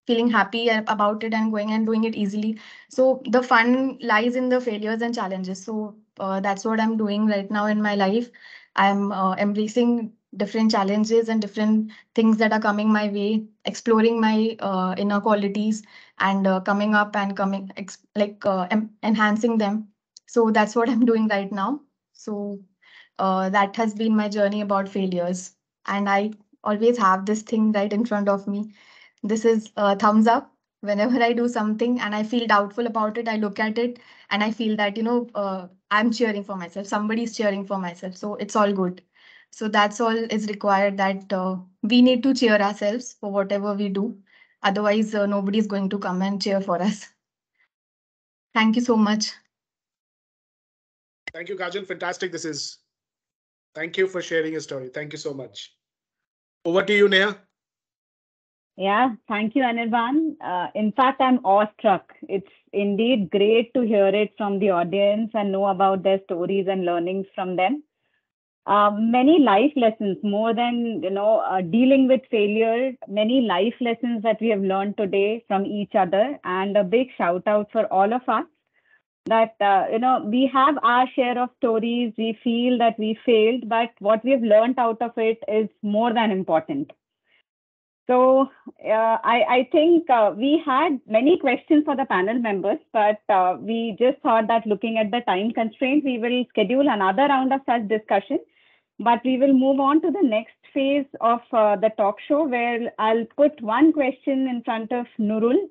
feeling happy about it and going and doing it easily. So the fun lies in the failures and challenges. So that's what I'm doing right now in my life. I'm embracing different challenges and different things that are coming my way, exploring my inner qualities, and coming up and enhancing them. So that's what I'm doing right now. So that has been my journey about failures, and I always have this thing right in front of me. This is a thumbs up. Whenever I do something and I feel doubtful about it, I look at it and I feel that, I'm cheering for myself. Somebody's cheering for myself. So it's all good. So that's all is required, that we need to cheer ourselves for whatever we do. Otherwise, nobody's going to come and cheer for us. Thank you so much. Thank you, Kajal. Fantastic. This is. Thank you for sharing your story. Thank you so much. Over to you, Neha. Yeah, thank you, Anirban. In fact, I'm awestruck. It's indeed great to hear it from the audience and know about their stories and learnings from them. Many life lessons, more than dealing with failure, many life lessons that we have learned today from each other, and a big shout out for all of us that we have our share of stories. We feel that we failed, but what we've learned out of it is more than important. So I think we had many questions for the panel members, but we just thought that looking at the time constraint, we will schedule another round of such discussion. But we will move on to the next phase of the talk show, where I'll put one question in front of Nurul,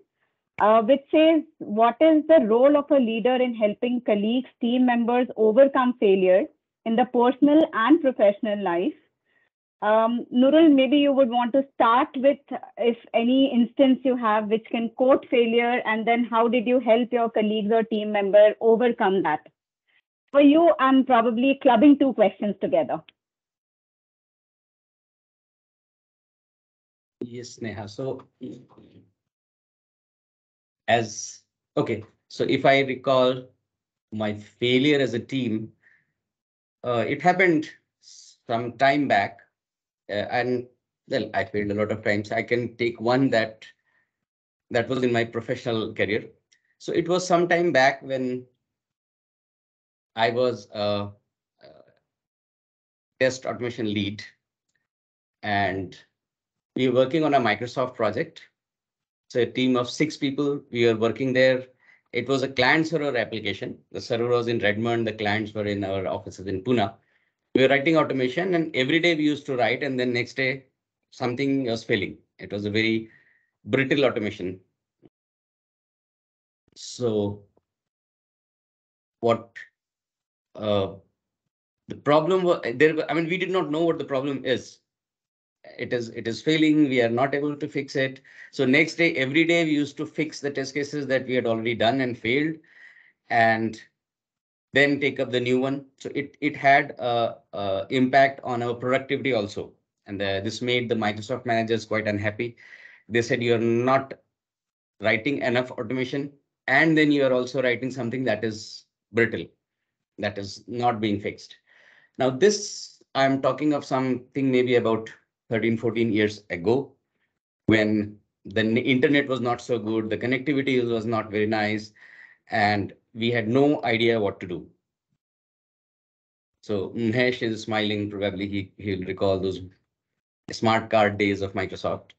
which says, what is the role of a leader in helping colleagues, team members overcome failure in the personal and professional life? Nurul, maybe you would want to start with if any instance you have which can quote failure, and then how did you help your colleagues or team member overcome that? For you, I'm probably clubbing two questions together. Yes, Neha. So if I recall my failure as a team, it happened some time back, and well, I failed a lot of times. I can take one that was in my professional career. So it was some time back when I was a test automation lead, and we were working on a Microsoft project. So a team of 6 people, we were working there. It was a client server application. The server was in Redmond. The clients were in our offices in Pune. We were writing automation, and every day we used to write, and then next day something was failing. It was a very brittle automation. So what the problem was there, I mean, we did not know what the problem is. It is failing. We are not able to fix it. So next day, every day we used to fix the test cases that we had already done and failed, and then take up the new one. So it had a impact on our productivity also. And this made the Microsoft managers quite unhappy. They said, you're not writing enough automation, and then you are also writing something that is brittle, that is not being fixed. Now this, I'm talking of something maybe about 13, 14 years ago, when the internet was not so good, the connectivity was not very nice, and we had no idea what to do. So Mahesh is smiling. Probably he'll recall those smart card days of Microsoft.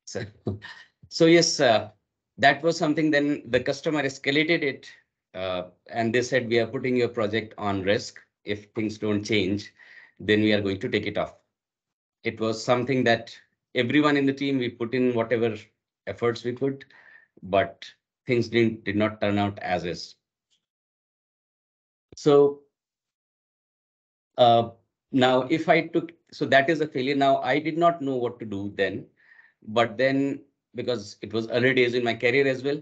So yes, that was something. Then the customer escalated it, and they said, we are putting your project on risk. If things don't change, then we are going to take it off. It was something that everyone in the team, we put in whatever efforts we could, but things did not turn out as is. So now if I took, so that is a failure. Now I did not know what to do then, but then because it was early days in my career as well.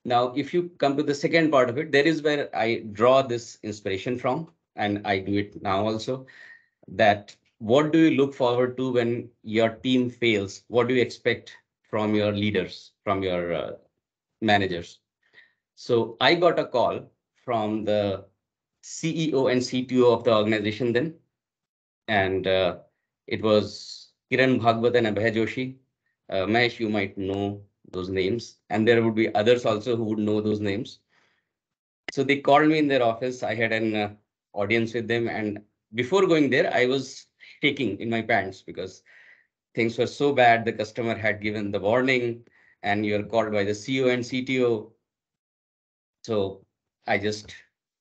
Now, if you come to the second part of it, there is where I draw this inspiration from, and I do it now also, that what do you look forward to when your team fails? What do you expect from your leaders, from your managers? So I got a call from the CEO and CTO of the organization then, and it was Kiran Bhagwat and Abhay Joshi. Mahesh, you might know those names, and there would be others also who would know those names. So they called me in their office. I had an audience with them, and before going there, I was shaking in my pants because things were so bad. The customer had given the warning, and you're called by the CEO and CTO. So I just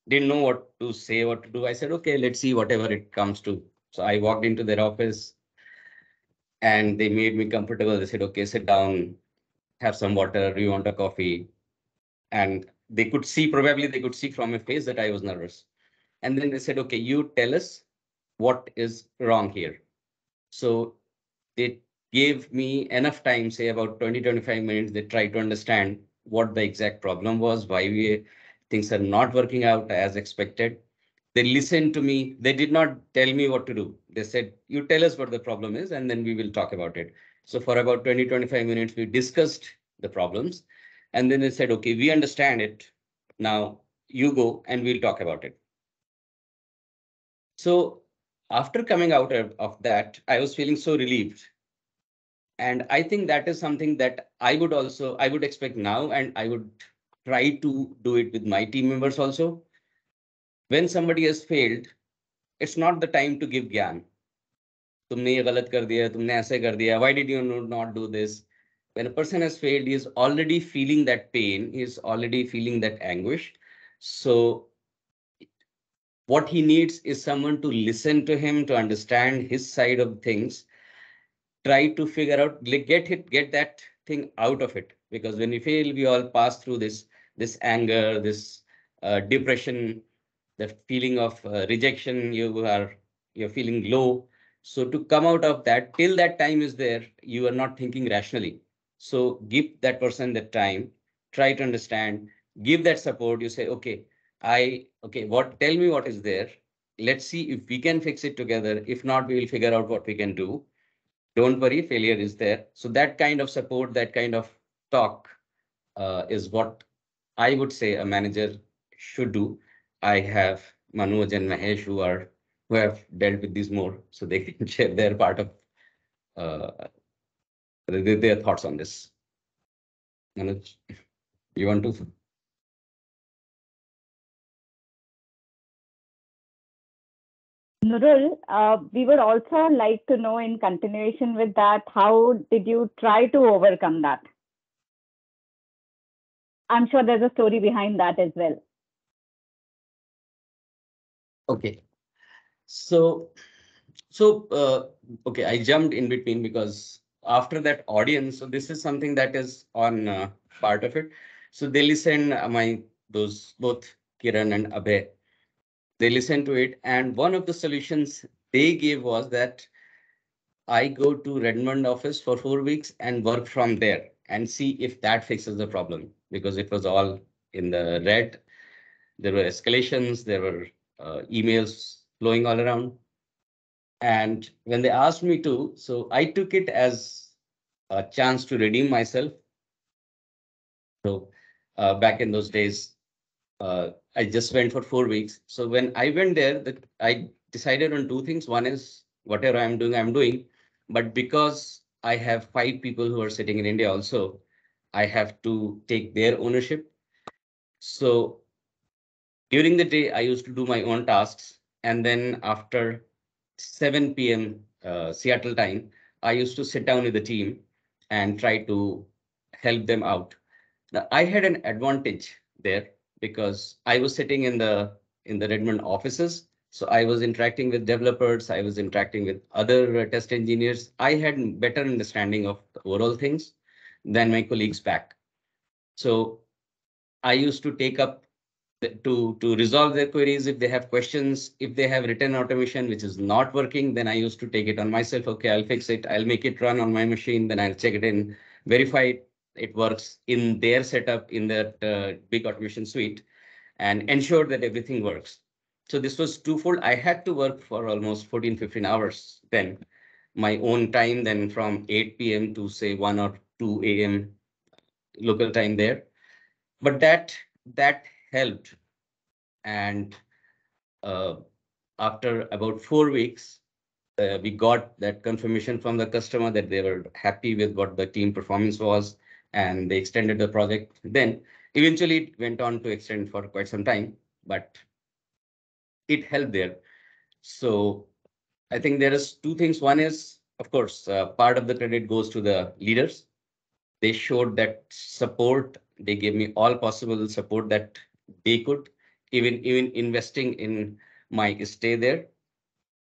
didn't know what to say, what to do. I said, okay, let's see whatever it comes to. So I walked into their office, and they made me comfortable. They said, okay, sit down, have some water. Do you want a coffee? And they could see, probably they could see from my face that I was nervous. And then they said, okay, you tell us what is wrong here. So they gave me enough time, say about 20, 25 minutes. They tried to understand what the exact problem was, why things are not working out as expected. They listened to me. They did not tell me what to do. They said, you tell us what the problem is, and then we will talk about it. So for about 20-25 minutes, we discussed the problems. And then they said, okay, we understand it. Now you go and we'll talk about it. So after coming out of that, I was feeling so relieved. And I think that is something that I would expect now, and I would try to do it with my team members also. When somebody has failed, it's not the time to give gyan. तुमने ये गलत कर दिया, तुमने ऐसे कर दिया, why did you not do this? When a person has failed, he is already feeling that pain, he is already feeling that anguish. So what he needs is someone to listen to him, to understand his side of things, try to figure out, get that thing out of it. Because when we fail, we all pass through this anger, this depression, the feeling of rejection, you're feeling low. So to come out of that, till that time is there, you are not thinking rationally. So give that person that time, try to understand, give that support. You say, okay, tell me what is there. Let's see if we can fix it together. If not, we will figure out what we can do. Don't worry, failure is there. So that kind of support, that kind of talk is what I would say a manager should do. I have Manoj and Mahesh who have dealt with this more, so they can share their part of their thoughts on this. Manoj, you want to? Nurul, we would also like to know, in continuation with that, how did you try to overcome that? I'm sure there's a story behind that as well. Okay. Okay, I jumped in between because after that audience, so this is something that is on part of it. So they listen, those both Kiran and Abhay, they listened to it. And one of the solutions they gave was that I go to Redmond office for 4 weeks and work from there and see if that fixes the problem, because it was all in the red. There were escalations, there were emails flowing all around. And when they asked me to, so I took it as a chance to redeem myself. So back in those days, I just went for 4 weeks. So when I went there, I decided on two things. One is whatever I'm doing. But because I have 5 people who are sitting in India also, I have to take their ownership. So during the day, I used to do my own tasks. And then after 7 p.m. Seattle time, I used to sit down with the team and try to help them out. Now, I had an advantage there because I was sitting in the Redmond offices. So I was interacting with developers, I was interacting with other test engineers. I had better understanding of the overall things than my colleagues back. So I used to take up to resolve their queries. If they have questions, if they have written automation which is not working, then I used to take it on myself. Okay, I'll fix it. I'll make it run on my machine. Then I'll check it in, verify it works in their setup, in that big automation suite, and ensure that everything works. So this was twofold. I had to work for almost 14-15 hours then, my own time, then from 8 p.m. to say 1 or 2 a.m. local time there. But that helped. And after about 4 weeks, we got that confirmation from the customer that they were happy with what the team performance was, and they extended the project. Then eventually it went on to extend for quite some time, but it helped there. So I think there is two things. One is, of course, part of the credit goes to the leaders. They showed that support. They gave me all possible support that they could, even investing in my stay there.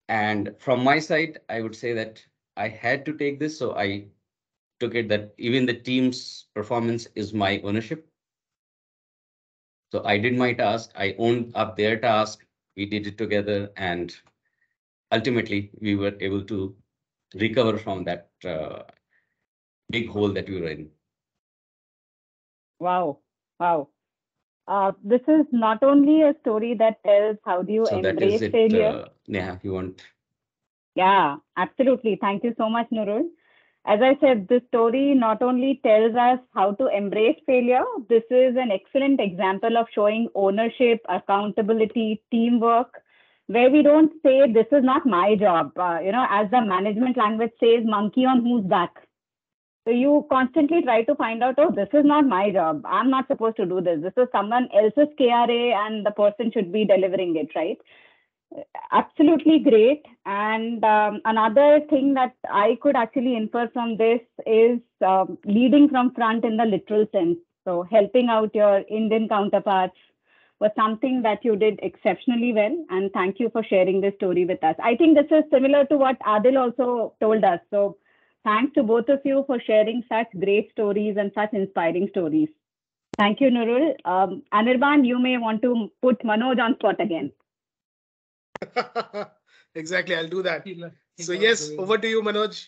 And from my side, I would say that I had to take this. So I took it that even the team's performance is my ownership. So I did my task. I owned up their task. We did it together. And ultimately, we were able to recover from that big hole that we were in. Wow. Wow. This is not only a story that tells how do you So that embrace is it. failure. Neha, you want? Yeah, absolutely. Thank you so much, Nurul. As I said, this story not only tells us how to embrace failure, this is an excellent example of showing ownership, accountability, teamwork, where we don't say, this is not my job. As the management language says, monkey on whose back. So you constantly try to find out, oh, this is not my job. I'm not supposed to do this. This is someone else's KRA and the person should be delivering it, right? Absolutely great. And another thing that I could actually infer from this is leading from front in the literal sense. So helping out your Indian counterparts was something that you did exceptionally well. And thank you for sharing this story with us. I think this is similar to what Adil also told us. So thanks to both of you for sharing such great stories and such inspiring stories. Thank you, Nurul. Anirban, you may want to put Manoj on spot again. Exactly, I'll do that. So yes, over to you, Manoj.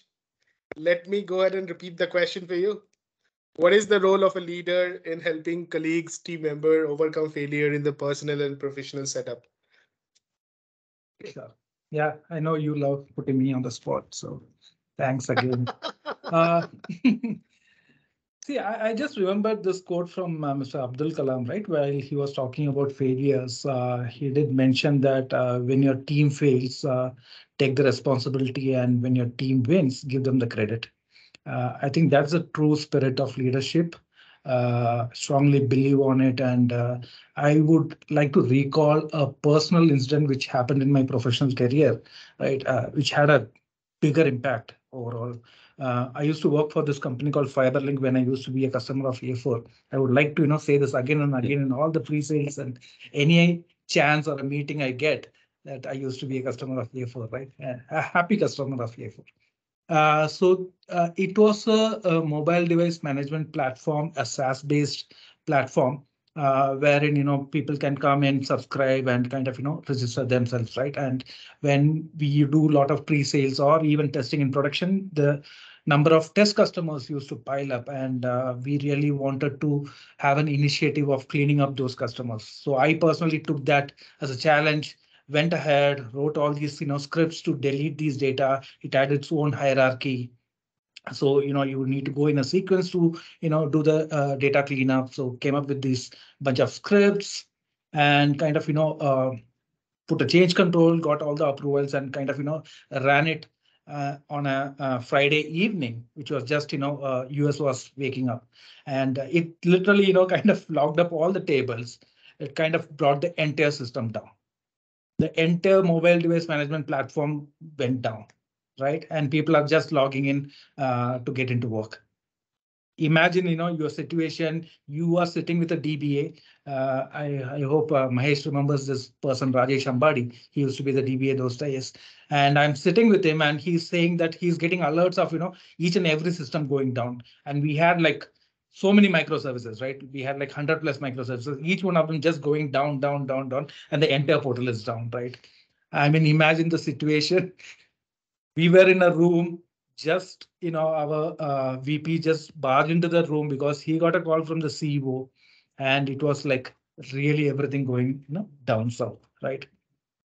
Let me go ahead and repeat the question for you. What is the role of a leader in helping colleagues, team member overcome failure in the personal and professional setup? Sure. Yeah, I know you love putting me on the spot, so thanks again. See, I just remembered this quote from Mr. Abdul Kalam, right? While he was talking about failures, he did mention that when your team fails, take the responsibility, and when your team wins, give them the credit. I think that's the true spirit of leadership. Strongly believe on it, and I would like to recall a personal incident which happened in my professional career, right? Which had a bigger impact overall. I used to work for this company called Fiberlink when I used to be a customer of A4. I would like to say this again and again in all the pre-sales and any chance or a meeting I get, that I used to be a customer of A4, right? A happy customer of A4. It was a mobile device management platform, a SaaS-based platform, wherein people can come and subscribe and kind of register themselves, right? And when we do a lot of pre-sales or even testing in production, the number of test customers used to pile up, and we really wanted to have an initiative of cleaning up those customers. So I personally took that as a challenge, went ahead, wrote all these scripts to delete these data. It had its own hierarchy. So you need to go in a sequence to do the data cleanup. So came up with this bunch of scripts and kind of put a change control, got all the approvals, and kind of ran it on a Friday evening, which was just US was waking up, and it literally kind of logged up all the tables. It kind of brought the entire system down. The entire mobile device management platform went down, right? And people are just logging in to get into work. Imagine, your situation. You are sitting with a DBA. I hope Mahesh remembers this person, Rajesh Ambadi. He used to be the DBA those days. And I'm sitting with him, and he's saying that he's getting alerts of each and every system going down. And we had like so many microservices, right? We had like 100 plus microservices, each one of them just going down, down, down, down, and the entire portal is down, right? I mean, imagine the situation. We were in a room, just our VP just barged into the room because he got a call from the CEO, and it was like really everything going down south, right?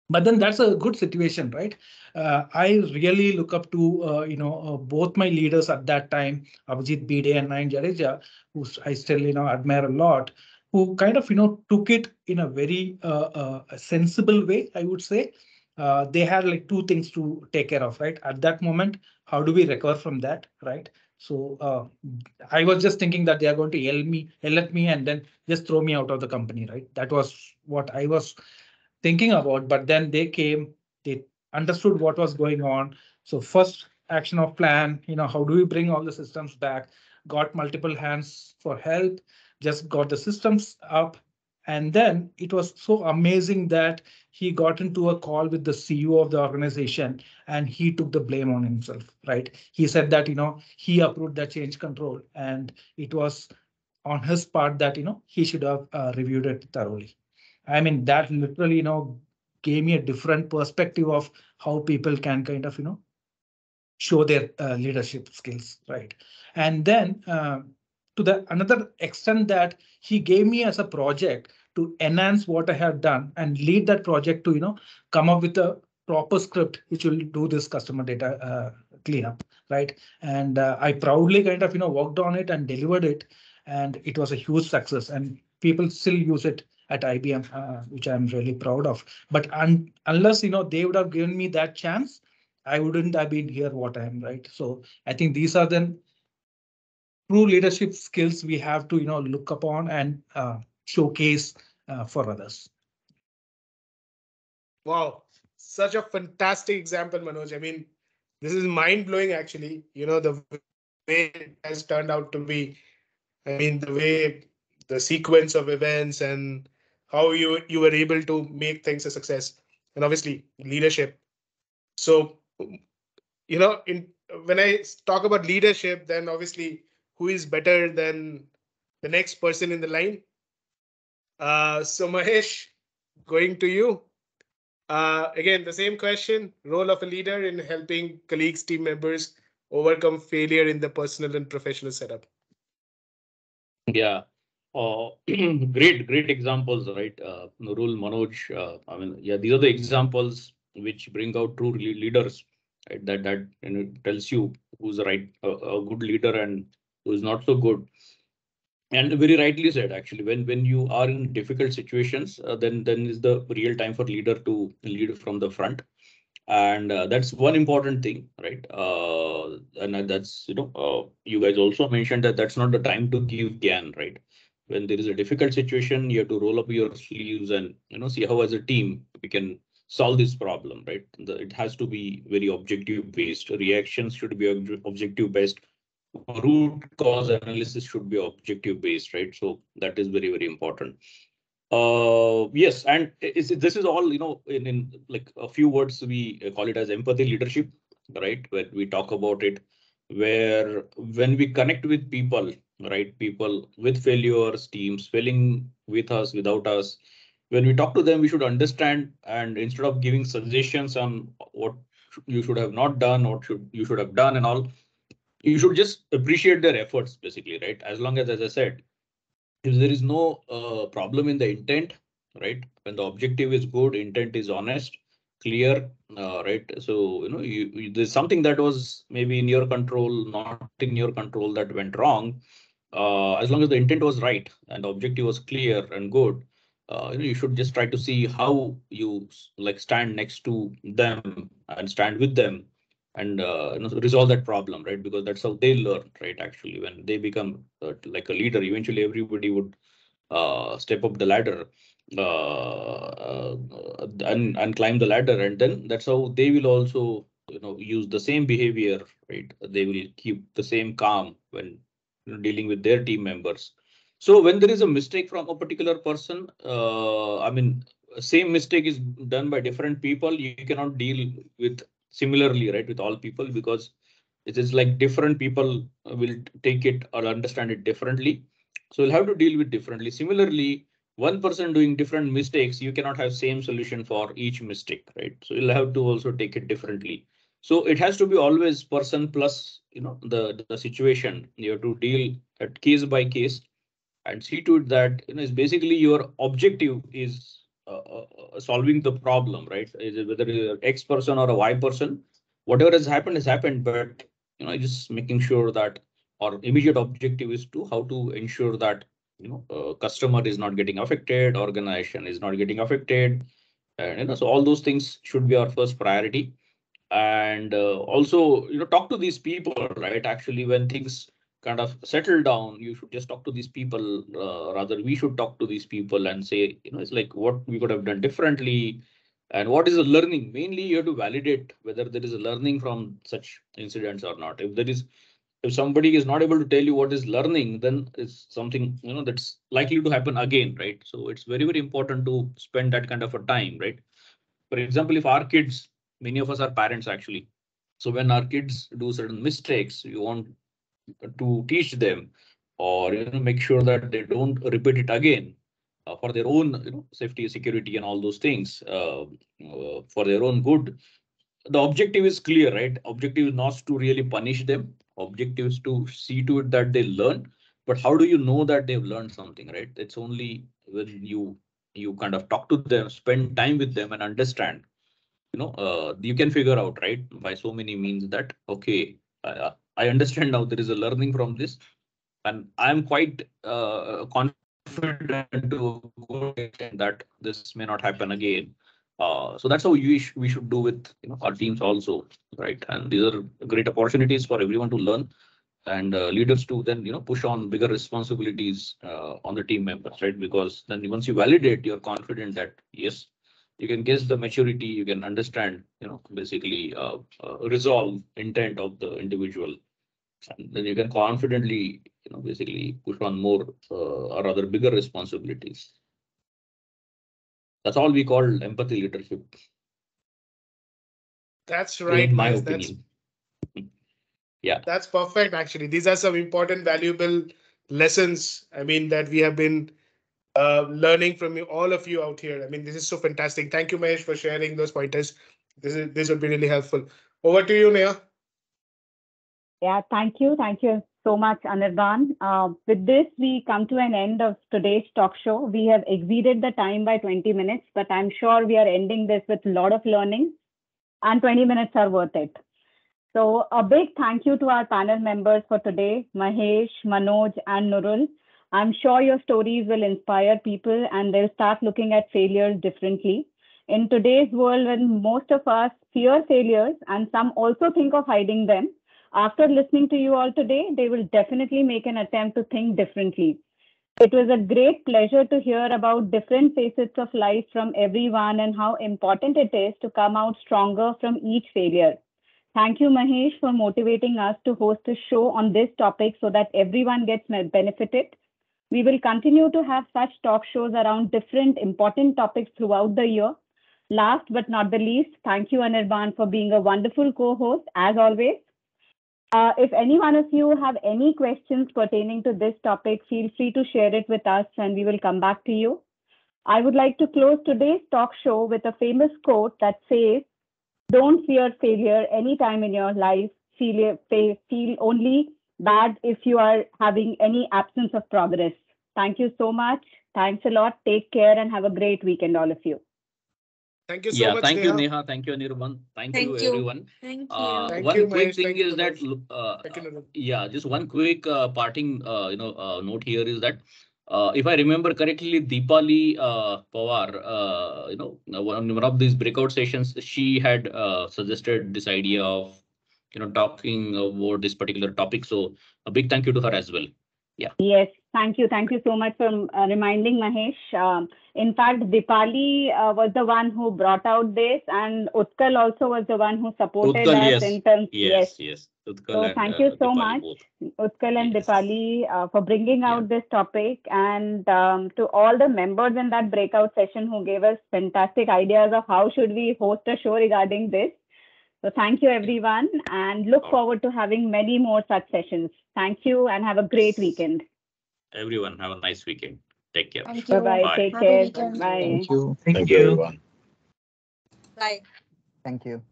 But then that's a good situation, right? I really look up to both my leaders at that time, Abhijit Bide and Nayan Jadeja, who I still admire a lot, who kind of took it in a very sensible way, I would say. They had like two things to take care of, right? At that moment, how do we recover from that, right? So I was just thinking that they are going to yell at me and then just throw me out of the company, right? That was what I was thinking about. But then they came, they understood what was going on. So first action of plan, how do we bring all the systems back? Got multiple hands for help, just got the systems up. And then it was so amazing that he got into a call with the CEO of the organization, and he took the blame on himself, right? He said that, he approved that change control, and it was on his part that, he should have reviewed it thoroughly. I mean, that literally, gave me a different perspective of how people can kind of, show their leadership skills, right? And then to the another extent that he gave me as a project to enhance what I have done and lead that project to, come up with a proper script which will do this customer data clean up, right? And I proudly kind of worked on it and delivered it, and it was a huge success. And people still use it at IBM, which I'm really proud of. But unless they would have given me that chance, I wouldn't have been here what I am, right? So I think these are the true leadership skills we have to look upon and showcase for others. Wow, such a fantastic example, Manoj. I mean, this is mind blowing, actually. The way it has turned out to be. I mean, the way the sequence of events and how you were able to make things a success, and obviously leadership. So, in when I talk about leadership, then obviously who is better than the next person in the line? So Mahesh, going to you. Again, the same question: role of a leader in helping colleagues, team members overcome failure in the personal and professional setup. Yeah. Great examples, right? Nurul, Manoj. I mean, yeah, these are the examples which bring out true leaders, right? That tells you who's a good leader and who's not so good. And very rightly said, actually, when you are in difficult situations, then is the real time for leader to lead from the front. And that's one important thing, right? And that's you guys also mentioned that that's not the time to give gyan, right? When there is a difficult situation, you have to roll up your sleeves and see how as a team we can solve this problem, right? It has to be very objective based. Reactions should be objective based. Root cause analysis should be objective based, right? So that is very important. Yes, and this is all, in like a few words, we call it as empathy leadership, right? When we talk about it, where when we connect with people, right? People with failures, teams failing with us, without us. When we talk to them, we should understand, and instead of giving suggestions on what you should have not done, what you should have done, and all, you should just appreciate their efforts, basically, right? As long as I said, if there is no problem in the intent, right? When the objective is good, intent is honest, clear, right? So there's something that was maybe in your control, not in your control, that went wrong. As long as the intent was right and the objective was clear and good, you should just try to see how you like stand next to them and stand with them and resolve that problem, right? Because that's how they learn, right? Actually, when they become like a leader, eventually everybody would step up the ladder and climb the ladder, and then that's how they will also use the same behavior, right? They will keep the same calm when dealing with their team members. So when there is a mistake from a particular person, I mean, same mistake is done by different people, you cannot deal with similarly, right, with all people, because it is like different people will take it or understand it differently. So you'll have to deal with differently. Similarly, one person doing different mistakes, you cannot have same solution for each mistake, right? So you'll have to also take it differently. So it has to be always person plus, the situation. You have to deal at case by case and see to it that, it's basically your objective is solving the problem, right? Is it whether you're X person or a Y person, whatever has happened, but just making sure that our immediate objective is to how to ensure that customer is not getting affected, organization is not getting affected, and so all those things should be our first priority. And also talk to these people, right? Actually, when things kind of settle down, you should just talk to these people, rather we should talk to these people and say, it's like what we could have done differently and what is the learning. Mainly you have to validate whether there is a learning from such incidents or not. If somebody is not able to tell you what is learning, then it's something that's likely to happen again, right? So it's very important to spend that kind of a time, right? For example, if our kids, many of us are parents actually. So when our kids do certain mistakes, you want to teach them or make sure that they don't repeat it again for their own safety, security, and all those things, for their own good. The objective is clear, right? Objective is not to really punish them. Objective is to see to it that they learn. But how do you know that they've learned something, right? It's only when you kind of talk to them, spend time with them, and understand. you can figure out, right, by so many means that, okay, I understand now there is a learning from this, and I'm quite confident to go extent that this may not happen again. So that's how we should do with our teams also, right? And these are great opportunities for everyone to learn, and leaders to then push on bigger responsibilities on the team members, right? Because then once you validate, you're confident that yes, you can guess the maturity, you can understand, basically resolve intent of the individual, and then you can confidently, basically push on more or other bigger responsibilities. That's all we call empathy leadership. That's right, In my guys. opinion. Yeah. That's perfect, actually. These are some important, valuable lessons, I mean, that we have been learning from you, all of you out here. I mean, this is so fantastic. Thank you, Mahesh, for sharing those pointers. This would be really helpful. Over to you, Neha. Yeah, thank you. Thank you so much, Anirban. With this, we come to an end of today's talk show. We have exceeded the time by 20 minutes, but I'm sure we are ending this with a lot of learning, and 20 minutes are worth it. So a big thank you to our panel members for today, Mahesh, Manoj, and Nurul. I'm sure your stories will inspire people and they'll start looking at failures differently. In today's world, when most of us fear failures and some also think of hiding them, after listening to you all today, they will definitely make an attempt to think differently. It was a great pleasure to hear about different facets of life from everyone and how important it is to come out stronger from each failure. Thank you, Mahesh, for motivating us to host a show on this topic so that everyone gets benefited. We will continue to have such talk shows around different important topics throughout the year. Last but not the least, thank you, Anirban, for being a wonderful co-host, as always. If any one of you have any questions pertaining to this topic, feel free to share it with us and we will come back to you. I would like to close today's talk show with a famous quote that says, "Don't fear failure anytime in your life. Feel only bad if you are having any absence of progress." Thank you so much. Thanks a lot. Take care and have a great weekend, all of you. Thank you so much, thank Neha. you, Neha. Thank you, Anirban. Thank you, everyone. Thank Thank One you, quick Mahesh. thing Thank you, is that, Nurul. just one quick parting, note here is that, if I remember correctly, Deepali Pawar, one of these breakout sessions, she had suggested this idea of, talking about this particular topic. So a big thank you to her as well. Yeah. Yes, thank you. Thank you so much for reminding Mahesh. In fact, Dipali was the one who brought out this, and Utkal also was the one who supported Utkal, us yes. in terms. Yes. Utkal So and thank you so Deepali much, both. Utkal and Yes. Dipali, for bringing out this topic, and to all the members in that breakout session who gave us fantastic ideas of how should we host a show regarding this. So thank you, everyone, and look forward to having many more such sessions. Thank you and have a great weekend. Everyone, have a nice weekend. Take care. Thank you. Bye-bye. Bye. Take Happy care. weekend. Bye. Thank you. Thank Thank you, everyone. Bye. Thank you.